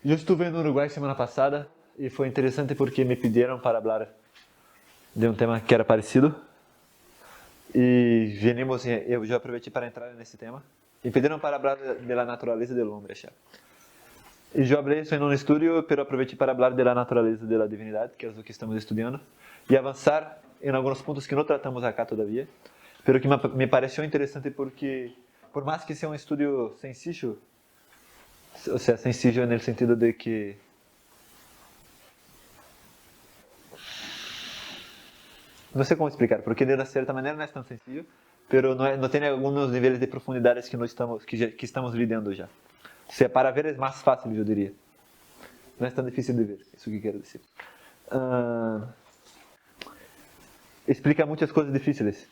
Eu estive no Uruguai semana passada e foi interessante porque me pediram para falar de um tema que era parecido. E venimos, eu já aproveitei para entrar nesse tema. E pediram para falar da natureza do homem. E eu falei isso em um estudo, mas aproveitei para falar da natureza da divindade, que é o que estamos estudando, e avançar em alguns pontos que não tratamos acá todavia, mas que me pareceu interessante porque, por mais que seja um estudo sencillo, ou seja, sencillo no sentido de que não sei como explicar, porque de certa maneira não é tão sencillo, mas não tem alguns níveis de profundidades que que estamos lidando já. Ou seja, para ver é mais fácil, eu diria. Não é tão difícil de ver, isso que quero dizer. Explica muitas coisas difíceis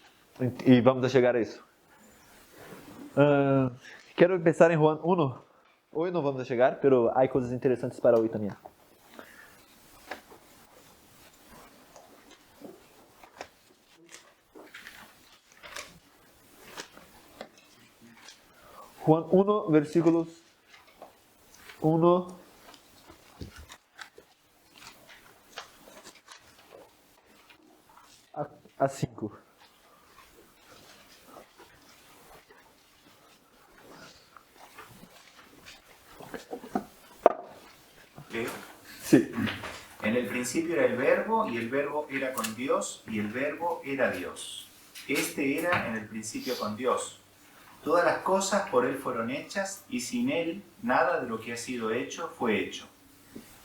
e vamos a chegar a isso. Quero pensar em Juan 1. Hoje não vamos a chegar, mas há coisas interessantes para hoje também. Juan 1, versículos 1 a 5. ¿Leo? Sí. En el principio era el verbo, y el verbo era con Dios, y el verbo era Dios. Este era en el principio con Dios. Todas las cosas por Él fueron hechas, y sin Él nada de lo que ha sido hecho fue hecho.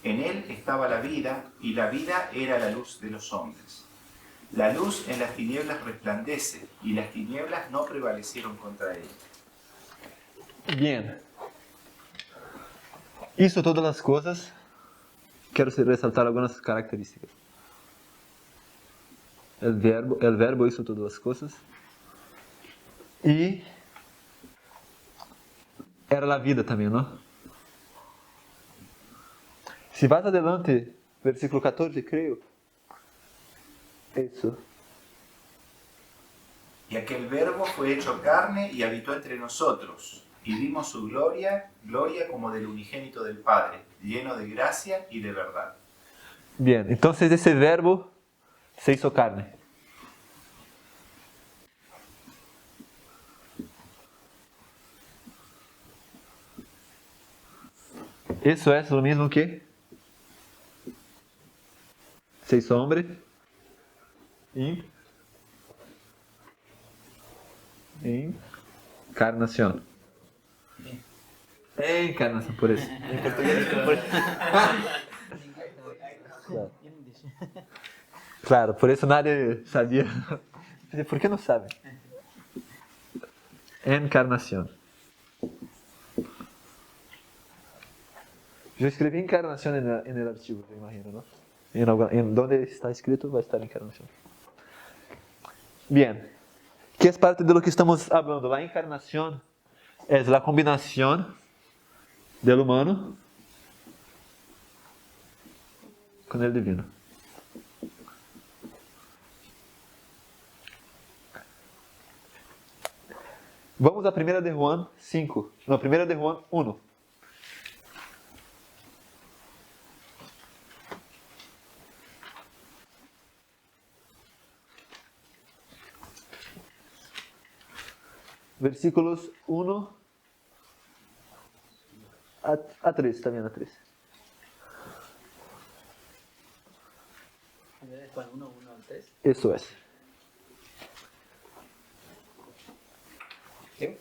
En Él estaba la vida, y la vida era la luz de los hombres. La luz en las tinieblas resplandece, y las tinieblas no prevalecieron contra ella. Bien. Hizo todas as coisas. Quero ressaltar algumas características. O verbo hizo todas as coisas. E era a vida também, não? Se vas adelante, versículo 14, creio. Isso. Y aquel verbo fue hecho carne y habitó entre nosotros, y vimos su gloria, gloria como del unigénito del Padre, lleno de gracia y de verdad. Bien, entonces ese verbo se hizo carne. Eso es lo mismo que se hizo hombre. Encarnación. Encarnación, por eso. En portugués, por eso. Claro, por eso nadie sabía. ¿Por qué no sabe? Encarnación. Yo escribí encarnación en el archivo, yo imagino, ¿no? En donde está escrito va a estar encarnación. Bien. ¿Qué es parte de lo que estamos hablando? La encarnación es la combinación del humano con el divino. Vamos a 1 de Juan 5. No, 1 de Juan 1. Versículos 1 a 3. ¿Está bien a 3? Juan 1, 1 al 3. Eso es. ¿Leo?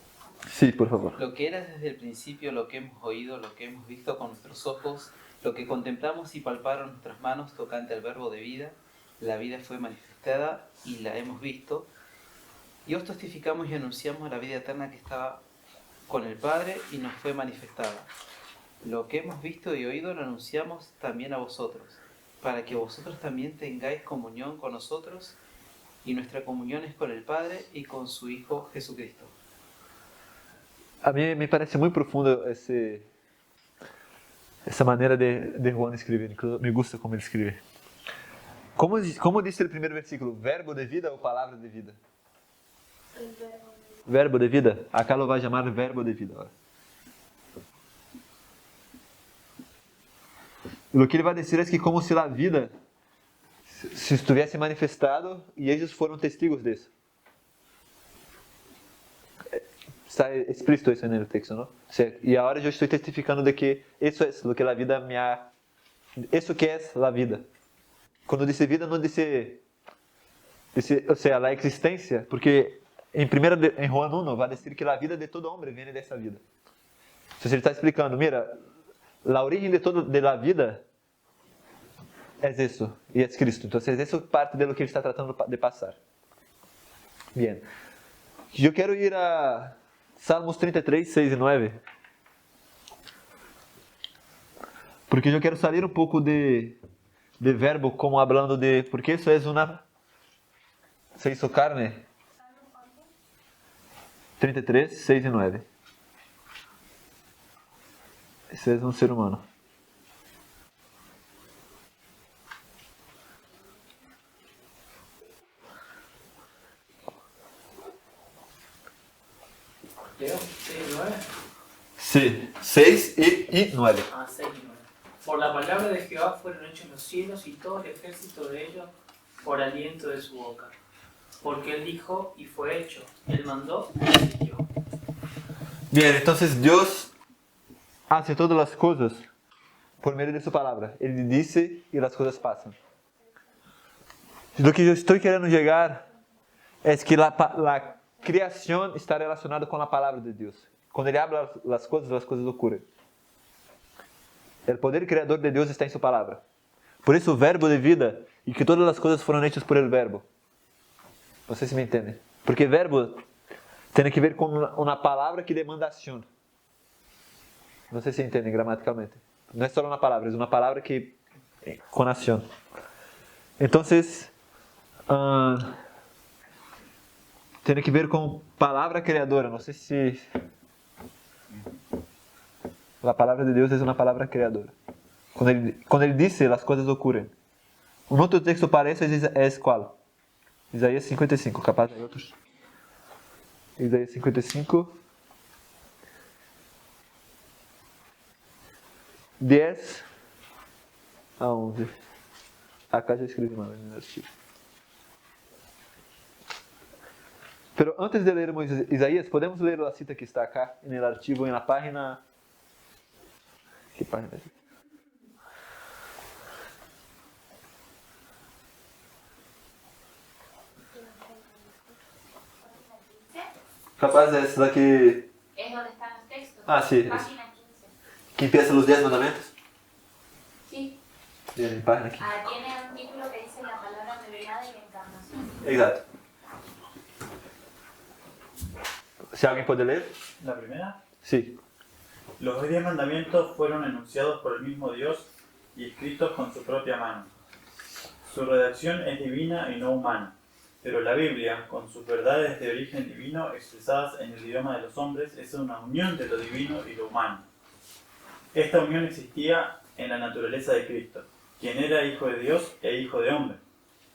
Sí, por favor. Lo que era desde el principio, lo que hemos oído, lo que hemos visto con nuestros ojos, lo que contemplamos y palparon nuestras manos tocante al verbo de vida, la vida fue manifestada y la hemos visto. Y os testificamos y anunciamos la vida eterna que estaba con el Padre y nos fue manifestada. Lo que hemos visto y oído lo anunciamos también a vosotros, para que vosotros también tengáis comunión con nosotros, y nuestra comunión es con el Padre y con su Hijo Jesucristo. A mí me parece muy profundo esa manera de Juan escribir. Me gusta como ele escribe. Como dice el primer versículo? ¿Verbo de vida o palabra de vida? Verbo de vida. Acá lo vai chamar verbo de vida. Lo que ele vai dizer é que como se a vida se estivesse manifestado e eles foram testigos disso. Está explícito isso no texto, não? E agora eu estou testificando de que isso é o que a vida me ha... Isso que é a vida. Quando diz vida, não diz... ou seja, a existência, porque em Juan 1 vai dizer que a vida de todo homem vem dessa vida. Então ele está explicando, mira, a origem de toda vida é isso, e é Cristo. Então, isso é parte de lo que ele está tratando de passar. Bien. Eu quero ir a Salmos 33, 6 e 9. Porque eu quero sair um pouco de verbo, como hablando de... Porque isso é uma... Se hizo carne. 33, 6 e 9. Esse é um ser humano. ¿Leo? 6 y 9. Sí, 6 y 9. 6 y 9. Por la palabra de Jehová fueron hechos los cielos y todo el ejército de ellos por aliento de su boca. Porque Él dijo y fue hecho. Él mandó y existió. Bien, entonces Dios hace todas las cosas por medio de su palabra. Él dice y las cosas pasan. Lo que yo estoy queriendo llegar es que la creación está relacionada con la palabra de Dios. Cuando Él habla las cosas ocurren. El poder creador de Dios está en su palabra. Por eso el verbo de vida y que todas las cosas fueron hechas por el verbo. No sé si me entienden. Porque el verbo tiene que ver con una palabra que demanda acción. No sé si entienden gramaticalmente. No es solo una palabra, es una palabra que con acción. Entonces, tiene que ver con palabra creadora. No sé si la palabra de Dios es una palabra creadora. Cuando él dice, las cosas ocurren. Un otro texto para eso es ¿cuál? Isaías 55, capaz hay otros. Isaías 55, 10 a 11. Acá já escrevi mal no artigo. Pero antes de lermos Isaías, podemos ler a cita que está acá no artigo, na página... Que página é essa? Capaz é essa daqui... Es donde están los textos. Ah, sí. Página 15. Que empieza los 10 mandamentos. Sí. Bien, página aquí. Tiene un título que dice la palabra revelada y la encarnación. Exato. Si alguien puede leer. ¿La primera? Sí. Los 10 mandamientos fueron enunciados por el mismo Dios y escritos con su propia mano. Su redacción es divina y no humana, pero la Biblia, con sus verdades de origen divino expresadas en el idioma de los hombres, es una unión de lo divino y lo humano. Esta unión existía en la naturaleza de Cristo, quien era hijo de Dios e hijo de hombre.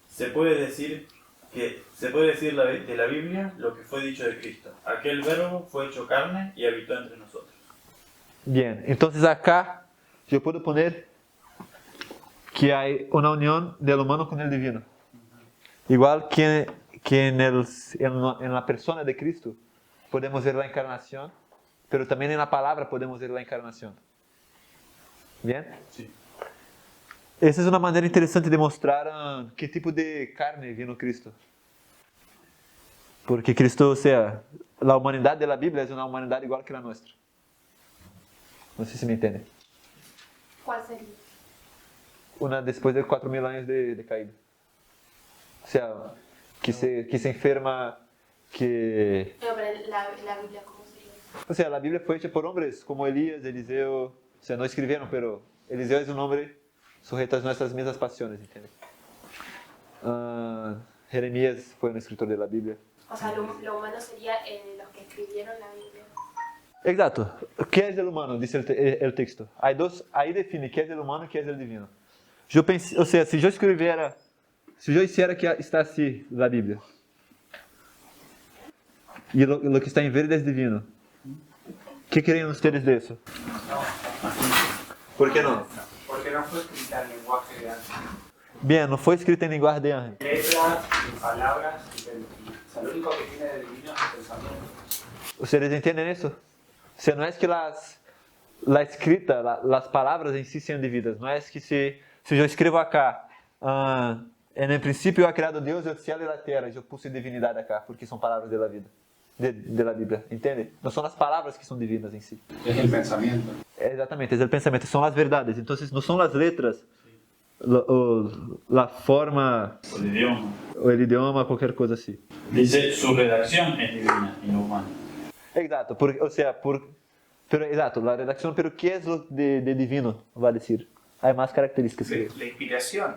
Se puede decir de la Biblia lo que fue dicho de Cristo. Aquel verbo fue hecho carne y habitó entre nosotros. Bien, entonces acá yo puedo poner que hay una unión del humano con el divino. Igual que en la persona de Cristo podemos ver la encarnación, pero también en la palabra podemos ver la encarnación. Bien? Sí. Essa é uma maneira interessante de mostrar que tipo de carne vino Cristo. Porque Cristo, ou seja, a humanidade da Bíblia é uma humanidade igual que a nossa. Não sei se me entendem. ¿Cuál sería? Uma depois de 4.000 anos de caída. Ou seja, que se enferma, que... No, pero la Biblia, ¿cómo sería? Ou seja, a Bíblia foi feita por homens como Elias, Eliseu. Ou seja, não escreveram, pero Eliseu é um homem sujeito às nossas mesmas paixões, entende? Jeremías foi um escritor da Bíblia. O sea, lo humano sería los que escribieron la Biblia. Exato. O que é o humano? Diz o texto. Aí define que é o humano e que é o divino. Eu pensei, ou seja, se eu escrevera, se eu hiciera que está assim na Bíblia, e o que está em verde é divino, o que queriam vocês disso? No, Por que não? porque Porque no fue escrita en lenguaje de ángel. Bien, no fue escrita en lenguaje de ángel. Letras y palabras, o sea, lo único que tiene de divino es el pensamiento. ¿Ustedes entienden eso? O sea, no es que la escrita, las palabras en sí sean divinas. No es que si yo escribo acá, en el principio ha creado Dios el cielo y la tierra, yo puse divinidad acá, porque son palabras de la vida, de la Biblia, ¿entiende? No son las palabras que son divinas en sí. Es el pensamiento. Exatamente, es el pensamiento, son las verdades. Entonces no son las letras, la forma, o el idioma, cualquier cosa así. Dice, su redacción es divina y no humana. Exacto, pero exacto, la redacción, pero ¿qué es lo de divino? Va a decir. Hay más características que La inspiración.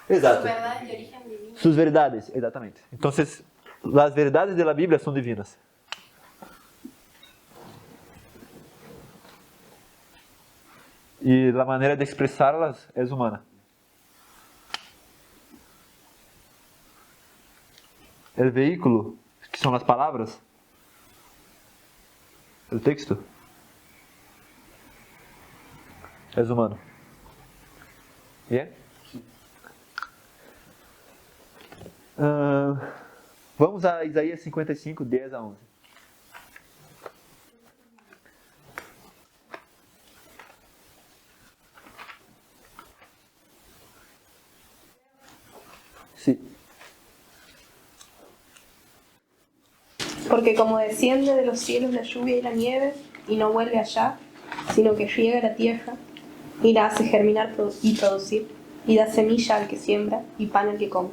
Su Exacto. verdad es de origen divino. Sus verdades, exactamente. Entonces, las verdades de la Biblia son divinas. Y la manera de expresarlas es humana. El vehículo, que son las palabras, el texto, es humano. ¿Bien? Vamos a Isaías 55, 10 a 11. Sí. Porque como desciende de los cielos la lluvia y la nieve, y no vuelve allá, sino que riega la tierra, y la hace germinar y producir, y da semilla al que siembra, y pan al que come.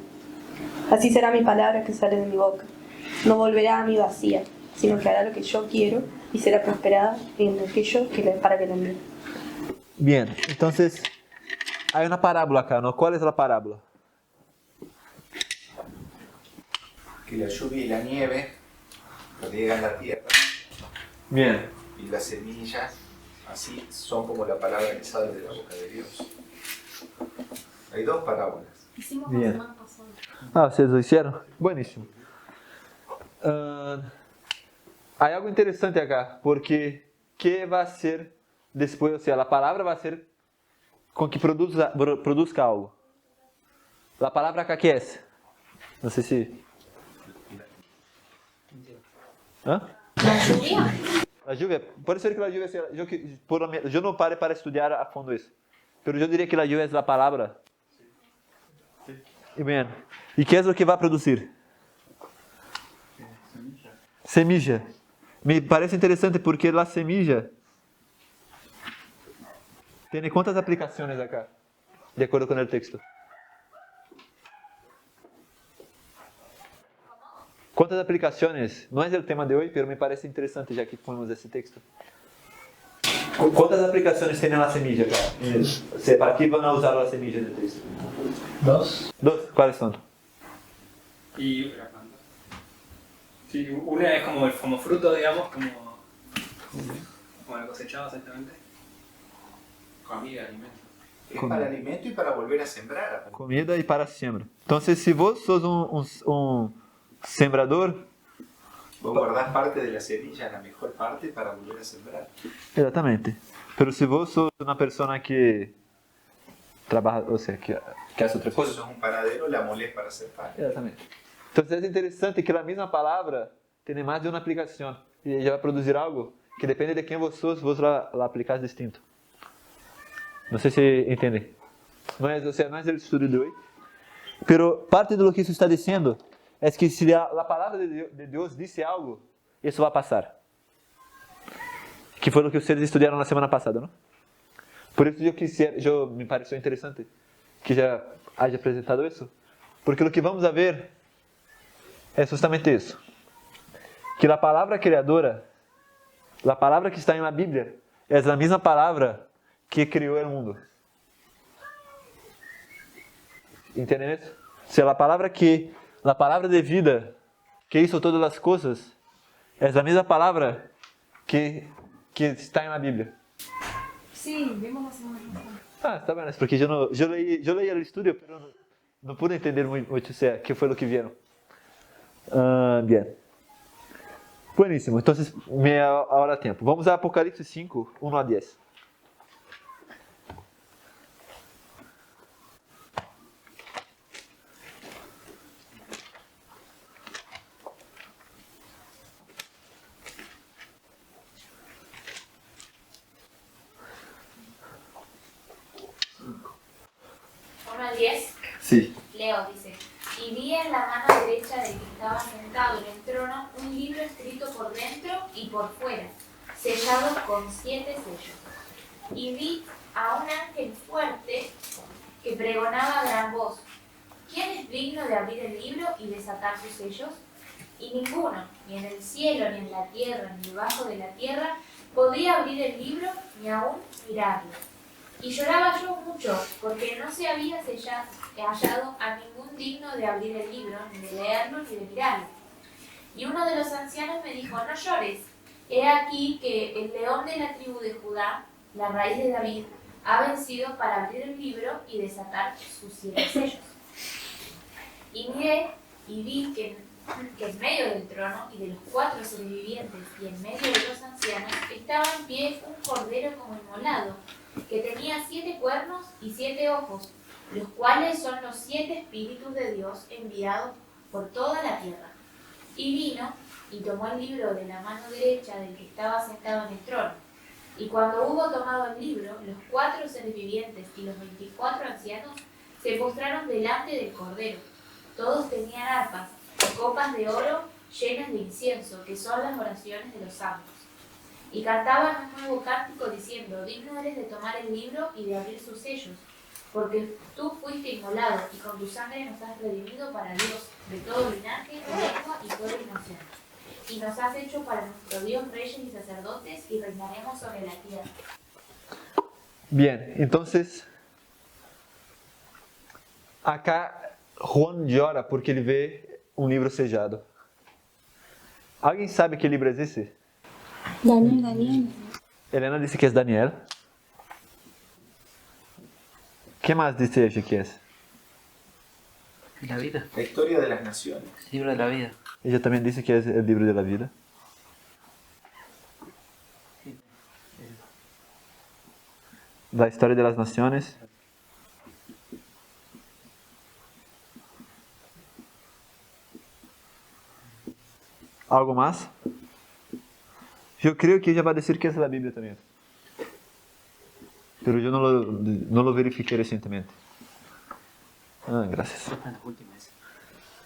Así será mi palabra que sale de mi boca. No volverá a mí vacía, sino que hará lo que yo quiero, y será prosperada en aquello para que la envíe. Bien, entonces, hay una parábola acá, ¿no? ¿Cuál es la parábola? Que la lluvia y la nieve riegan la tierra Bien. y las semillas así son como la palabra que sale de la boca de Dios. Hay dos parábolas. Hicimos Bien. la semana pasada. Ah, ¿ustedes lo hicieron? Buenísimo. Hay algo interesante acá, porque ¿qué va a ser después? O sea, la palabra va a ser con que produzca algo. La palabra acá, ¿qué es? No sé si... ¿Ah? La lluvia. La lluvia, puede ser que la lluvia sea... Yo no paré para estudiar a fondo eso, pero yo diría que la lluvia es la palabra. Y bien, ¿y qué es lo que va a producir? Semilla. Me parece interesante porque la semilla tiene cuántas aplicaciones acá, de acuerdo con el texto. ¿Cuántas aplicaciones? No es el tema de hoy, pero me parece interesante ya que fuimos ese texto. ¿Cuántas aplicaciones tiene la semilla acá? O sea, ¿para qué van a usar la semilla en el texto? Dos. Dos, ¿cuáles son? Y la planta. Sí, una es como fruto, digamos, como el cosechado exactamente. Comida, alimento. Es para alimento y para volver a sembrar. Comida y para siembra. Entonces, si vos sos un sembrador, Vos guardás parte de la semilla, la mejor parte, para volver a sembrar. exatamente. Pero si vos sos una persona que trabaja, o sea, que hace otra Vos cosa. sos un panadero, la molés para hacer pan. Exatamente. Entonces es interesante que la misma palabra tiene más de una aplicación y ella va a producir algo que depende de quién vos sos, vos la aplicás distinto. No sé si entienden. No es, o sea, no es el estudio de hoy, pero parte de lo que eso está diciendo es que si la palabra de Dios dice algo, eso va a pasar. Que fue lo que ustedes estudiaron la semana pasada, ¿no? Por eso me pareció interesante que ya haya apresentado eso, porque lo que vamos a ver é justamente isso. Que a palavra criadora, a palavra que está na Bíblia, é a mesma palavra que criou o mundo. Entendem isso? Se a palavra de vida que hizo todas as coisas, é a mesma palavra que está na Bíblia. Sí, vimos la semana pasada. Ah, está bem, é porque eu leí o estudo, mas não pude entender muito o que foi o que vieram. Bien. Buenísimo. Entonces, ahora tiempo. Vamos a Apocalipsis 5, 1 a 10. 10. Sí. Leo, dice, y vi en la mano derecha del que estaba sentado en el trono un libro escrito por dentro y por fuera, sellado con 7 sellos. Y vi a un ángel fuerte que pregonaba a gran voz, ¿quién es digno de abrir el libro y desatar sus sellos? Y ninguno, ni en el cielo, ni en la tierra, ni debajo de la tierra, podía abrir el libro ni aún mirarlo. Y lloraba yo mucho, porque no se había hallado a ningún digno de abrir el libro, ni de leerlo, ni de mirarlo. Y uno de los ancianos me dijo, no llores, he aquí que el león de la tribu de Judá, la raíz de David, ha vencido para abrir el libro y desatar sus 7 sellos. Y miré y vi que en medio del trono y de los 4 seres vivientes y en medio de los ancianos estaba en pie un cordero como inmolado, que tenía 7 cuernos y 7 ojos, los cuales son los 7 espíritus de Dios enviados por toda la tierra. Y vino y tomó el libro de la mano derecha del que estaba sentado en el trono. Y cuando hubo tomado el libro, los 4 seres vivientes y los 24 ancianos se postraron delante del cordero. Todos tenían arpas y copas de oro llenas de incienso, que son las oraciones de los santos. Y cantaban un nuevo cántico diciendo, digno eres de tomar el libro y de abrir sus sellos, porque tú fuiste inmolado y con tu sangre nos has redimido para Dios de todo linaje, lengua y pueblo y nación. Y nos has hecho para nuestro Dios reyes y sacerdotes y reinaremos sobre la tierra. Bien, entonces, acá Juan llora porque ele vê um livro sellado. Alguém sabe que livro é esse? Daniel. Helena disse que é Daniel. ¿Qué más dice ella que es? La vida. La historia de las naciones. Libro de la vida. Ella también dice que es el libro de la vida. La historia de las naciones. ¿Algo más? Yo creo que ella va a decir que es la Biblia también. Pero yo no lo verifiqué recientemente. Ah, gracias.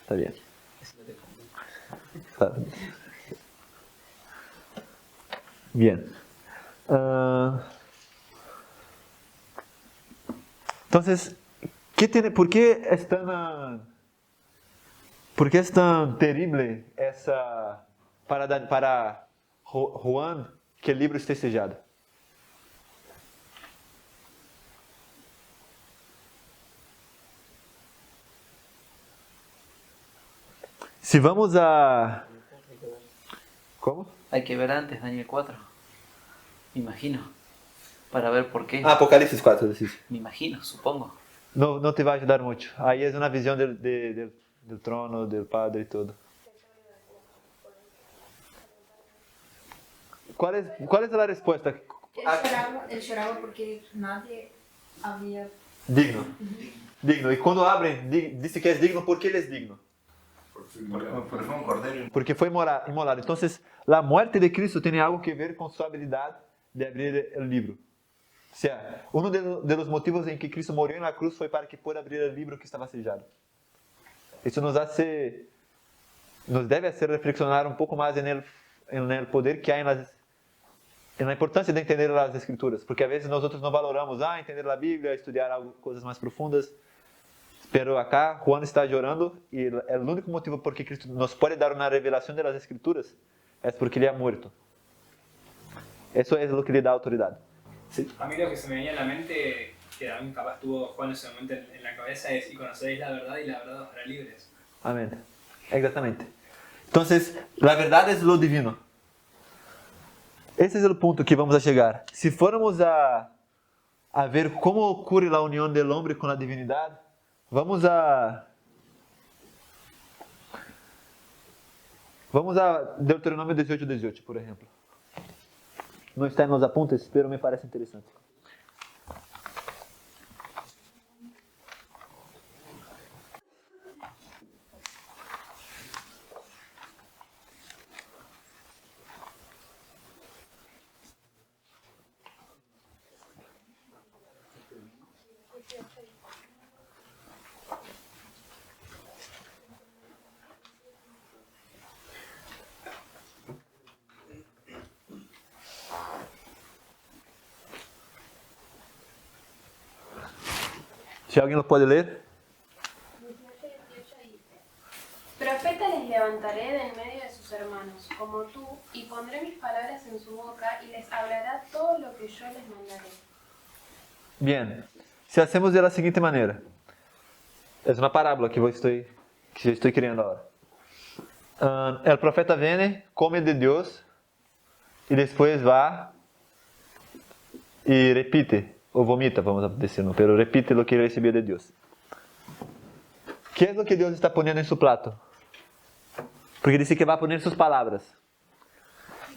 Está bien. Está bien. Entonces, ¿por qué es tan terrible esa para Juan que el libro esté sellado? Si vamos a... ¿Cómo? Hay que ver antes Daniel 4. Me imagino. Para ver por qué. Apocalipsis 4, decís. Me imagino, supongo. No te va a ayudar mucho. Ahí es una visión del trono, del Padre y todo. ¿Cuál es la respuesta? Él lloraba porque nadie había... Digno. Digno. Y cuando abren, dice que es digno porque él es digno. Porque fue un cordero. Porque fue inmolado. Entonces, la muerte de Cristo tiene algo que ver con su habilidad de abrir el libro. O sea, uno de los motivos en que Cristo murió en la cruz fue para que pueda abrir el libro que estaba sellado. Eso nos debe hacer reflexionar un poco más en el poder que hay en la importancia de entender las Escrituras. Porque a veces nosotros no valoramos entender la Biblia, estudiar cosas más profundas. Pero acá Juan está llorando y el único motivo por que Cristo nos puede dar una revelación de las Escrituras es porque Él ha muerto. Eso es lo que le da autoridad. ¿Sí? A mí lo que se me venía a la mente, que también capaz tuvo Juan en ese momento en la cabeza, es: y conoceréis la verdad y la verdad os hará libres. Amén. Exactamente. Entonces, la verdad es lo divino. Ese es el punto que vamos a llegar. Si fuéramos a ver cómo ocurre la unión del hombre con la divinidad, vamos a Deuteronômio 18:18, por ejemplo. No está en los apuntes, pero me parece interesante. Si alguien lo puede leer. 18 dice: Profeta les levantaré de en medio de sus hermanos, como tú, y pondré mis palabras en su boca, y les hablará todo lo que yo les mandaré. Bien, si hacemos de la siguiente manera. Es una parábola que yo estoy creando ahora. El profeta viene, come de Dios, y después va y repite, o vomita, vamos a decirlo, pero repite lo que recibió de Dios. ¿Qué es lo que Dios está poniendo en su plato? Porque dice que va a poner sus palabras.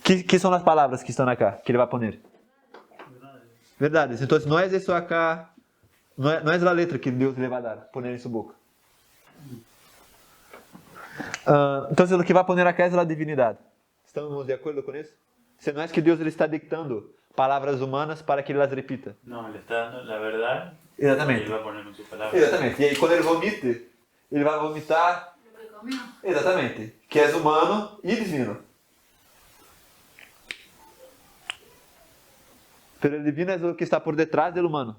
¿Qué son las palabras que están acá, que Él va a poner? Verdades. Entonces no es eso acá, no es la letra que Dios le va a dar, poner en su boca. Entonces lo que va a poner acá es la divinidad. ¿Estamos de acuerdo con eso? Si no es que Dios le está dictando palabras humanas para que Él las repita. No, le está dando la verdad. Exatamente. Y él va a poner en sus palabras. Exatamente. E aí quando Ele vomite, Ele vai vomitar. Exatamente. Que é humano e divino. Pero el divino es lo que está por detrás del humano.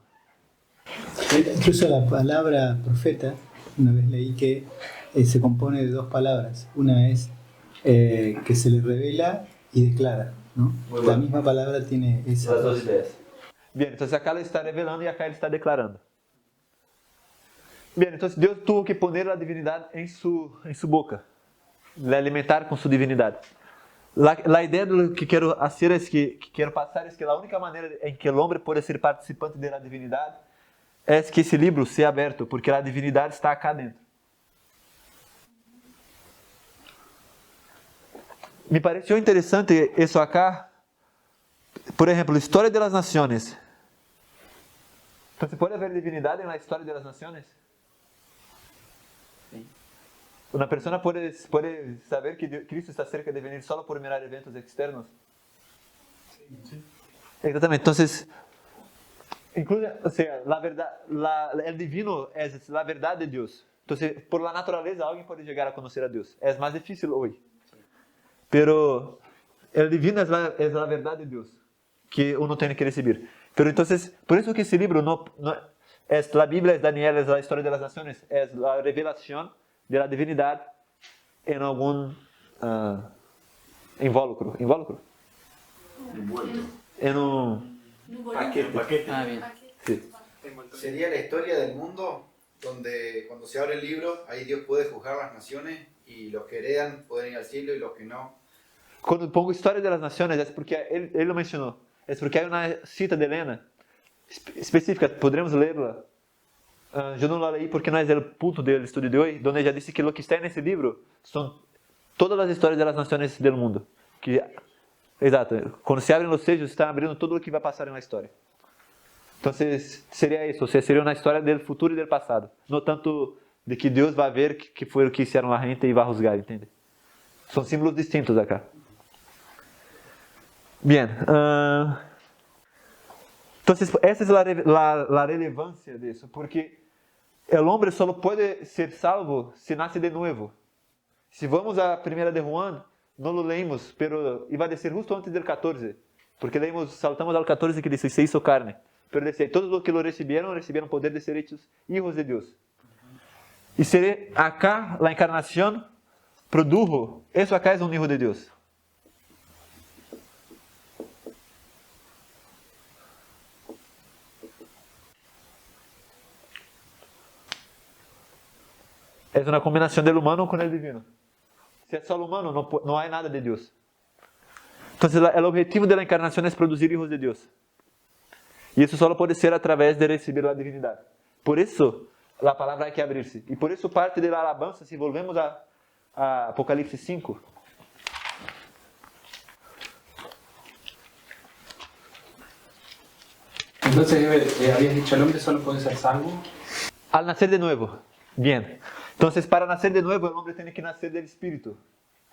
Incluso la palabra profeta, una vez leí que se compone de dos palabras. Una es que se le revela y declara, ¿no? La misma palabra tiene esas Las dos ideas. Bien, entonces acá Él está revelando y acá Él está declarando. Bien, entonces Dios tuvo que poner la divinidad en su boca, le alimentar con su divinidad. La idea de lo que quiero hacer es que quiero pasar es que la única manera en que el hombre puede ser participante de la divinidad es que ese libro sea abierto, porque la divinidad está acá dentro. Me pareció interesante eso acá. Por ejemplo, Historia de las Naciones. Entonces, ¿puede haber divinidad en la historia de las naciones? Una persona puede saber que Cristo está cerca de venir solo por mirar eventos externos. Sí. Exactamente. Entonces, incluye, o sea, la verdad, el divino es la verdad de Dios. Entonces, por la naturaleza, alguien puede llegar a conocer a Dios. Es más difícil hoy. Pero el divino es la verdad de Dios que uno tiene que recibir. Pero entonces, por eso que ese libro no es la Biblia, es Daniel, es la historia de las naciones, es la revelación de la divinidad en algún involucro. En un paquete. Ah, bien. sí. Sería la historia del mundo donde cuando se abre el libro, ahí Dios puede juzgar las naciones y los que heredan pueden ir al cielo y los que no. Cuando pongo historia de las naciones es porque él lo mencionó. Es porque hay una cita de Elena específica, podremos leerla. Yo no la leí porque no es el punto del estudio de hoy, donde ella dice que lo que está en ese libro son todas las historias de las naciones del mundo. Exacto, cuando se abren los sellos, están abriendo todo lo que va a pasar en la historia. Entonces, sería eso, o sea, sería una historia del futuro y del pasado. No tanto de que Dios va a ver qué fue lo que hicieron la gente y va a juzgar, ¿entiende? Son símbolos distintos acá. Bien, entonces esa es la relevancia de eso, porque el hombre solo puede ser salvo si nace de nuevo. Si vamos a primera de Juan, no lo leímos, pero iba a decir justo antes del 14, porque saltamos al 14 que dice, se hizo carne. Pero decía, todos los que lo recibieron poder de ser hechos hijos de Dios. Y acá la encarnación produjo, eso acá es un hijo de Dios. Es una combinación del humano con el divino. Si es solo humano, no hay nada de Dios. Entonces, el objetivo de la encarnación es producir hijos de Dios. Y eso solo puede ser a través de recibir la divinidad. Por eso, la palabra hay que abrirse. Y por eso parte de la alabanza, si volvemos a Apocalipsis 5. Entonces, habías dicho, el hombre solo puede ser salvo. Al nacer de nuevo. Bien. Entonces, para nacer de nuevo, el hombre tiene que nacer del Espíritu,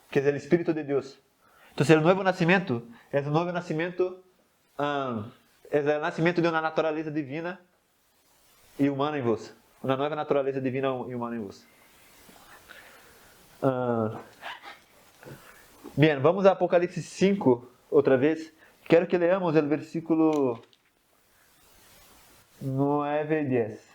que es el Espíritu de Dios. Entonces, el nuevo nacimiento es el nuevo nacimiento, es el nacimiento de una naturaleza divina y humana en vos. Una nueva naturaleza divina y humana en vos. Bien, vamos a Apocalipsis 5 otra vez. Quiero que leamos el versículo 9 y 10.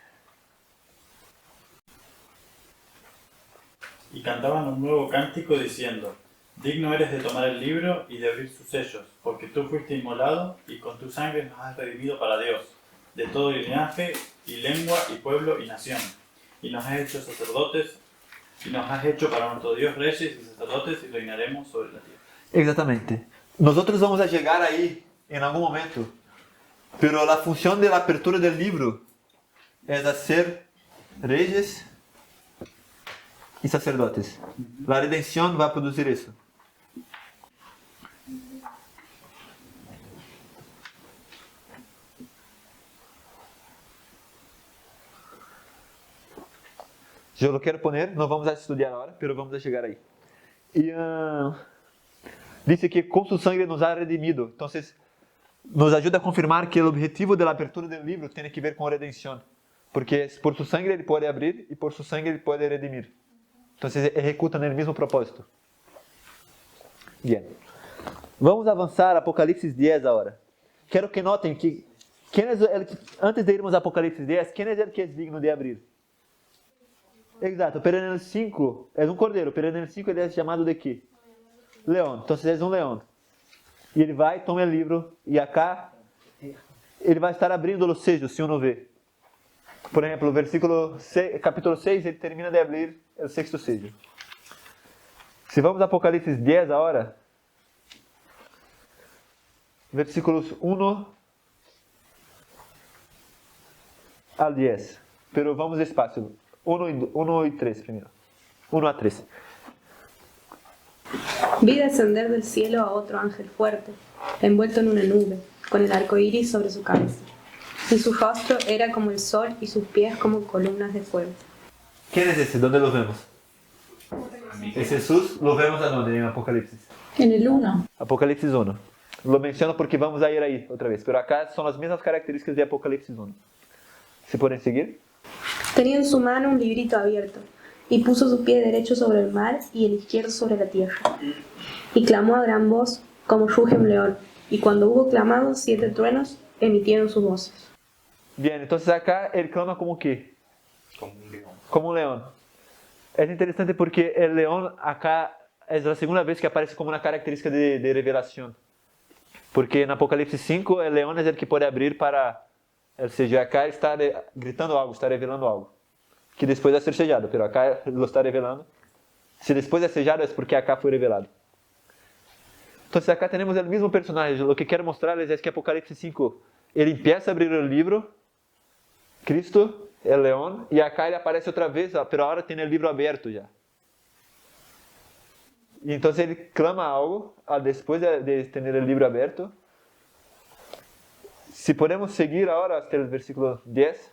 y cantaban un nuevo cántico diciendo: digno eres de tomar el libro y de abrir sus sellos, porque tú fuiste inmolado y con tu sangre nos has redimido para Dios, de todo linaje y lengua y pueblo y nación, y nos has hecho sacerdotes, y nos has hecho para nuestro Dios reyes y sacerdotes, y reinaremos sobre la tierra. Exatamente. Nosotros vamos a llegar ahí en algún momento, pero la función de la apertura del libro es hacer reyes y sacerdotes. La redención va a producir eso. Yo lo quiero poner, no vamos a estudiar ahora, pero vamos a llegar ahí. Y dice que con su sangre nos ha redimido. Entonces, nos ayuda a confirmar que el objetivo de la apertura del libro tiene que ver con redención. Porque por su sangre ele pode abrir y por su sangre ele pode redimir. Entonces, ejecutan el mismo propósito. Bien. Vamos a avançar a Apocalipse 10 ahora. Quero que notem que, antes de irmos a Apocalipse 10, ¿quién es el que es digno de abrir? Exato, pero en el 5 es un cordero, pero en el 5 ele é chamado de quê? Leão. Então, é um leão. E ele vai, toma o livro, e acá ele vai estar abrindo os sejos, se uno vê. Por exemplo, o versículo 6, capítulo 6, ele termina de abrir o sexto sello. Se vamos a Apocalipse 10 agora, versículos 1 al 10. Pero vamos despacio. 1 y 3 primero. 1 a 3. Vi descender del cielo a otro ángel fuerte, envuelto en una nube, con el arco iris sobre su cabeza. Y su rostro era como el sol y sus pies como columnas de fuego. ¿Quién es ese? ¿Dónde lo vemos? Es Jesús, lo vemos a dónde en Apocalipsis. En el 1. Apocalipsis 1. Lo menciono porque vamos a ir ahí otra vez, pero acá son las mismas características de Apocalipsis 1. ¿Se pueden seguir? Tenía en su mano un librito abierto, y puso su pie derecho sobre el mar y el izquierdo sobre la tierra. Y clamó a gran voz, como ruge un león, y cuando hubo clamado, 7 truenos emitieron sus voces. Bien, entonces acá él clama como qué? Como un león. Es interesante porque el león acá es la segunda vez que aparece como una característica de revelación. Porque en Apocalipsis 5 el león es el que puede abrir para el sello. Acá está gritando algo, está revelando algo. Que después de ser sellado, pero acá lo está revelando. Si después de sellado es porque acá fue revelado. Entonces acá tenemos el mismo personaje. Lo que quiero mostrarles es que Apocalipsis 5, él empieza a abrir el libro, Cristo, el león, y acá ele aparece otra vez, pero ahora tiene el libro abierto ya. Y entonces él clama algo después de tener el libro abierto. Si podemos seguir ahora hasta el versículo 10.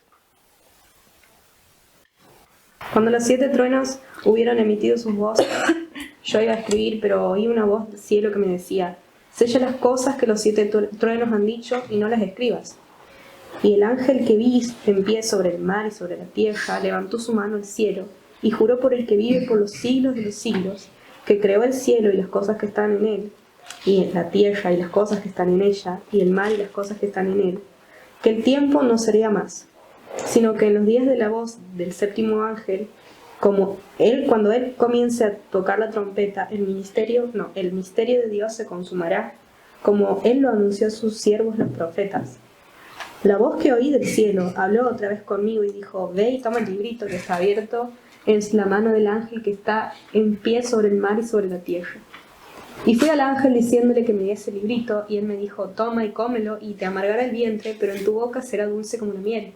Cuando los 7 truenos hubieron emitido sus voces, yo iba a escribir, pero oí una voz del cielo que me decía: sella las cosas que los 7 truenos han dicho y no las escribas. Y el ángel que vi en pie sobre el mar y sobre la tierra levantó su mano al cielo y juró por el que vive por los siglos de los siglos, que creó el cielo y las cosas que están en él, y la tierra y las cosas que están en ella, y el mar y las cosas que están en él, que el tiempo no sería más, sino que en los días de la voz del séptimo ángel, cuando él comience a tocar la trompeta, el misterio de Dios se consumará, como él lo anunció a sus siervos los profetas. La voz que oí del cielo habló otra vez conmigo y dijo: ve y toma el librito que está abierto en la mano del ángel que está en pie sobre el mar y sobre la tierra. Y fui al ángel diciéndole que me diese el librito, y él me dijo: toma y cómelo, y te amargará el vientre, pero en tu boca será dulce como la miel.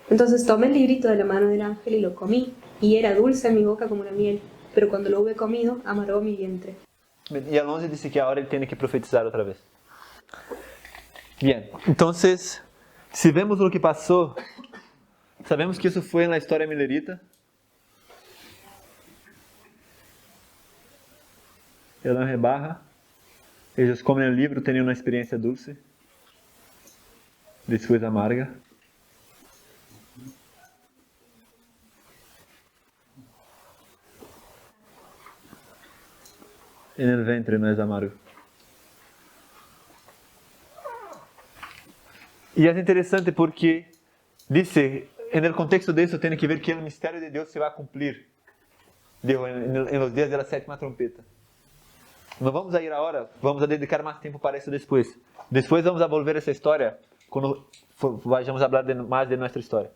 Entonces tomé el librito de la mano del ángel y lo comí, y era dulce en mi boca como la miel, pero cuando lo hube comido, amargó mi vientre. Y al 11 dice que ahora él tiene que profetizar otra vez. Bien, entonces, si vemos lo que pasó, sabemos que eso fue en la historia milerita. El ángel baja, ellos comen el libro, tienen una experiencia dulce, después amarga. En el ventre no es amargo. Y es interesante porque dice, en el contexto de eso tiene que ver que el misterio de Dios se va a cumplir. dijo en los días de la séptima trompeta. No vamos a ir ahora, vamos a dedicar más tiempo para eso después. Después vamos a volver a esa historia cuando vayamos a hablar más de nuestra historia.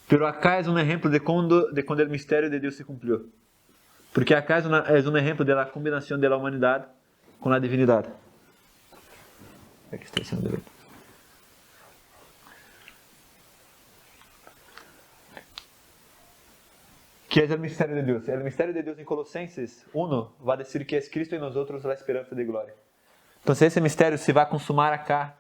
Pero acá es un ejemplo de cuando el misterio de Dios se cumplió. Porque acá es un ejemplo de la combinación de la humanidad con la divinidad. Aquí está diciendo bien. ¿Qué es el misterio de Dios? El misterio de Dios en Colosenses 1 va a decir que es Cristo en nosotros la esperanza de gloria. Entonces ese misterio se va a consumar acá,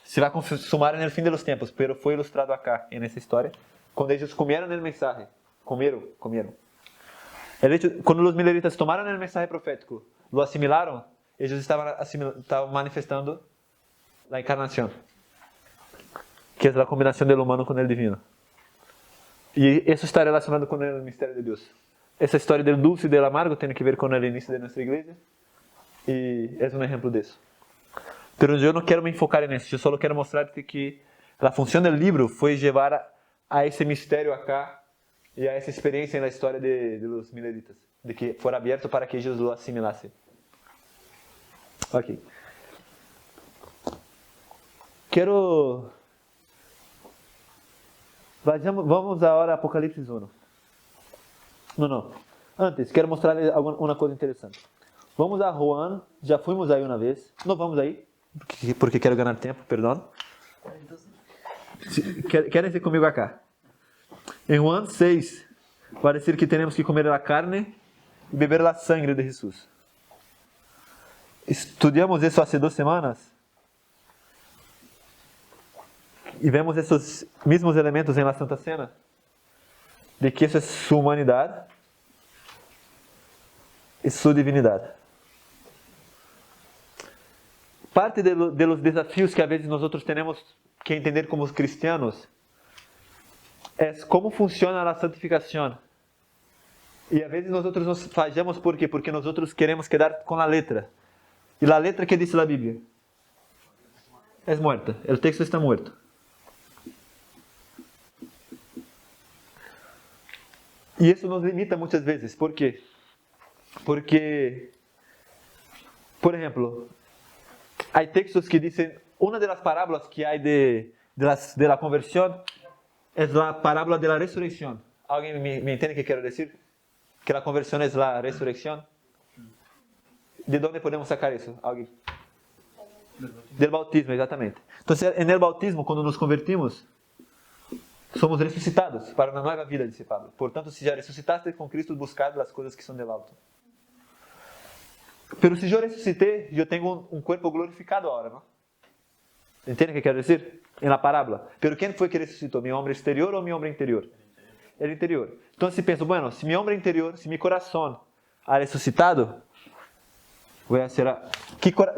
se va a consumar en el fin de los tiempos, pero fue ilustrado acá, en esa historia, cuando ellos comieron el mensaje, comieron. Cuando los mileritas tomaron el mensaje profético, lo asimilaron, ellos estaban manifestando la encarnación, que es la combinación del humano con el divino. Y eso está relacionado con el misterio de Dios. Esa historia del dulce y del amargo tiene que ver con el inicio de nuestra iglesia, y es un ejemplo de eso. Pero yo no quiero me enfocar en eso, yo solo quiero mostrarte que la función del libro fue llevar a ese misterio acá y a esa experiencia en la historia de los mileritas, de que fuera abierto para que ellos lo asimilasen. Ok. Vamos ahora a Apocalipsis 1. No. Antes, quero mostrarles uma coisa interessante. Vamos a Juan, já fuimos aí uma vez. Não vamos aí, porque quero ganhar tempo, perdão. Querem ser comigo acá. Em Juan 6, vai dizer que temos que comer a carne e beber a sangre de Jesus. Estudamos isso há 2 semanas. E vemos esses mesmos elementos em la Santa Cena, de que isso é sua humanidade e sua divinidade. Parte de los desafios que a vezes nós temos que entender como cristianos é como funciona a santificação. E a vezes nós nos fallamos por quê? Porque nós queremos quedar com a letra. E a letra que diz a Bíblia é muerta. O texto está muerto. E isso nos limita muitas vezes. ¿Por quê? Porque, por exemplo, há textos que dizem, uma das parábolas que há de la conversão é a parábola de la resurrección. ¿Alguém me entende o que quero dizer? Que a conversão é a ressurreição? ¿De onde podemos sacar isso? ¿Alguém? Del bautismo, exatamente. Então, no bautismo, quando nos convertimos, somos ressuscitados para uma nova vida, disse Pablo. Portanto, se já ressuscitaste com Cristo, buscad as coisas que são del alto. Pero se eu ressuscitei, eu tenho um corpo glorificado agora, não? Entende o que quero dizer? Em la parábola. Pero quem foi que ressuscitou? Meu homem exterior ou meu homem interior? El interior. Então, se penso, bueno, se meu homem interior, se meu coração ha ressuscitado,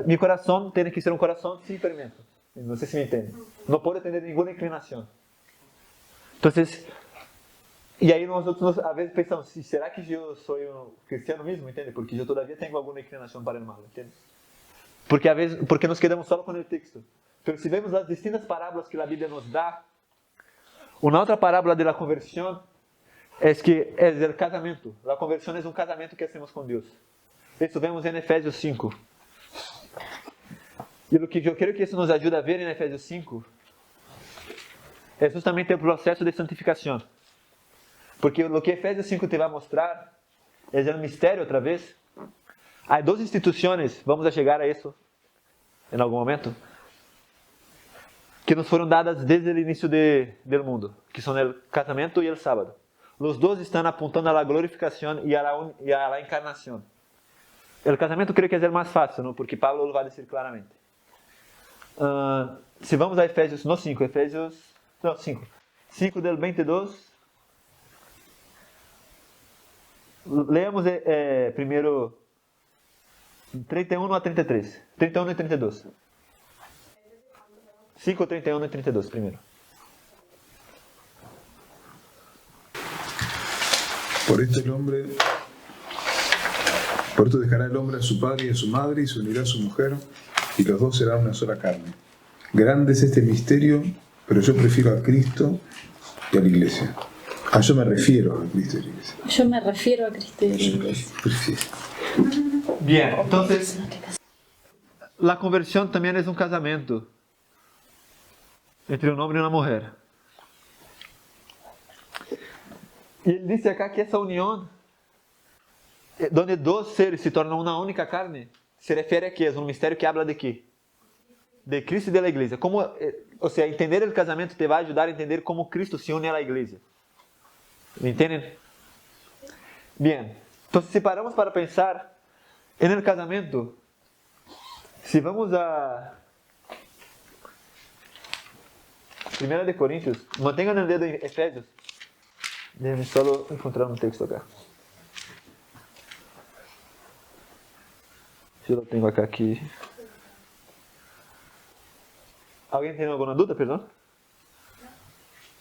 mi coração tem que ser um coração sem fermento. Não sei se me entende. Não pode ter nenhuma inclinação. Então, e aí nós a vezes pensamos, será que eu sou um cristiano mesmo, entende? Porque eu todavia tenho alguma inclinação para o mal, entende? Porque nos quedamos só com o texto. Mas se vemos as distintas parábolas que a Bíblia nos dá, uma outra parábola da conversão é que é o casamento. A conversão é um casamento que hacemos com Deus. Isso vemos em Efésios 5. E o que eu quero que isso nos ajude a ver em Efésios 5 é justamente o processo de santificação. Porque o que Efésios 5 te vai mostrar é o mistério outra vez. Há 2 instituições, vamos a chegar a isso em algum momento, que nos foram dadas desde o início do mundo, que são o casamento e o sábado. Os 2 estão apontando a glorificação e a la encarnação. O casamento creio que é o mais fácil, não? Porque Pablo lo vai dizer claramente. Se vamos a Efésios, 5 del 22. Leamos primeiro 31 a 33. 31 e 32. 5, 31 e 32 primeiro. Por esto dejará el hombre a su padre y a su madre y se unirá a su mujer y los 2 serán una sola carne. Grande es este misterio, pero yo prefiero a Cristo y a la Iglesia. yo me refiero a Cristo y la iglesia. Yo me refiero a Cristo y a la iglesia. Bien, entonces, la conversión también es un casamiento entre un hombre y una mujer. Y él dice acá que esa unión, donde dos seres se tornan una única carne, se refiere a que es un misterio que habla de qué? De Cristo y de la iglesia. Como, o sea, entender el casamento te va a ayudar a entender cómo Cristo se une a la iglesia. ¿Me entienden? Bien, entonces si paramos para pensar en el casamento, si vamos a 1 de Corintios, mantengan el dedo en Efesios. Déjenme solo encontrar un texto acá. Yo lo tengo acá aquí. ¿Alguien tiene alguna duda, perdón?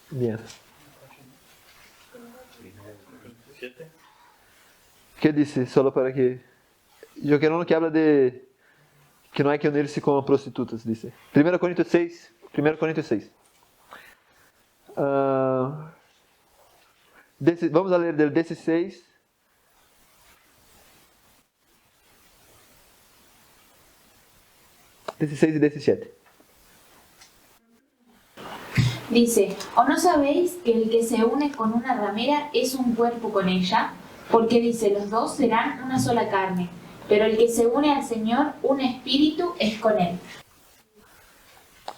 Bien. ¿Qué dice? Solo para que... Yo quiero uno que habla de que no hay que unirse con prostitutas, dice. 1 Corintios 6. 1 Corintios 6. Vamos a leer del 16. Y 17. Dice, ¿o no sabéis que el que se une con una ramera es un cuerpo con ella? Porque dice, los dos serán una sola carne, pero el que se une al Señor, un espíritu es con él.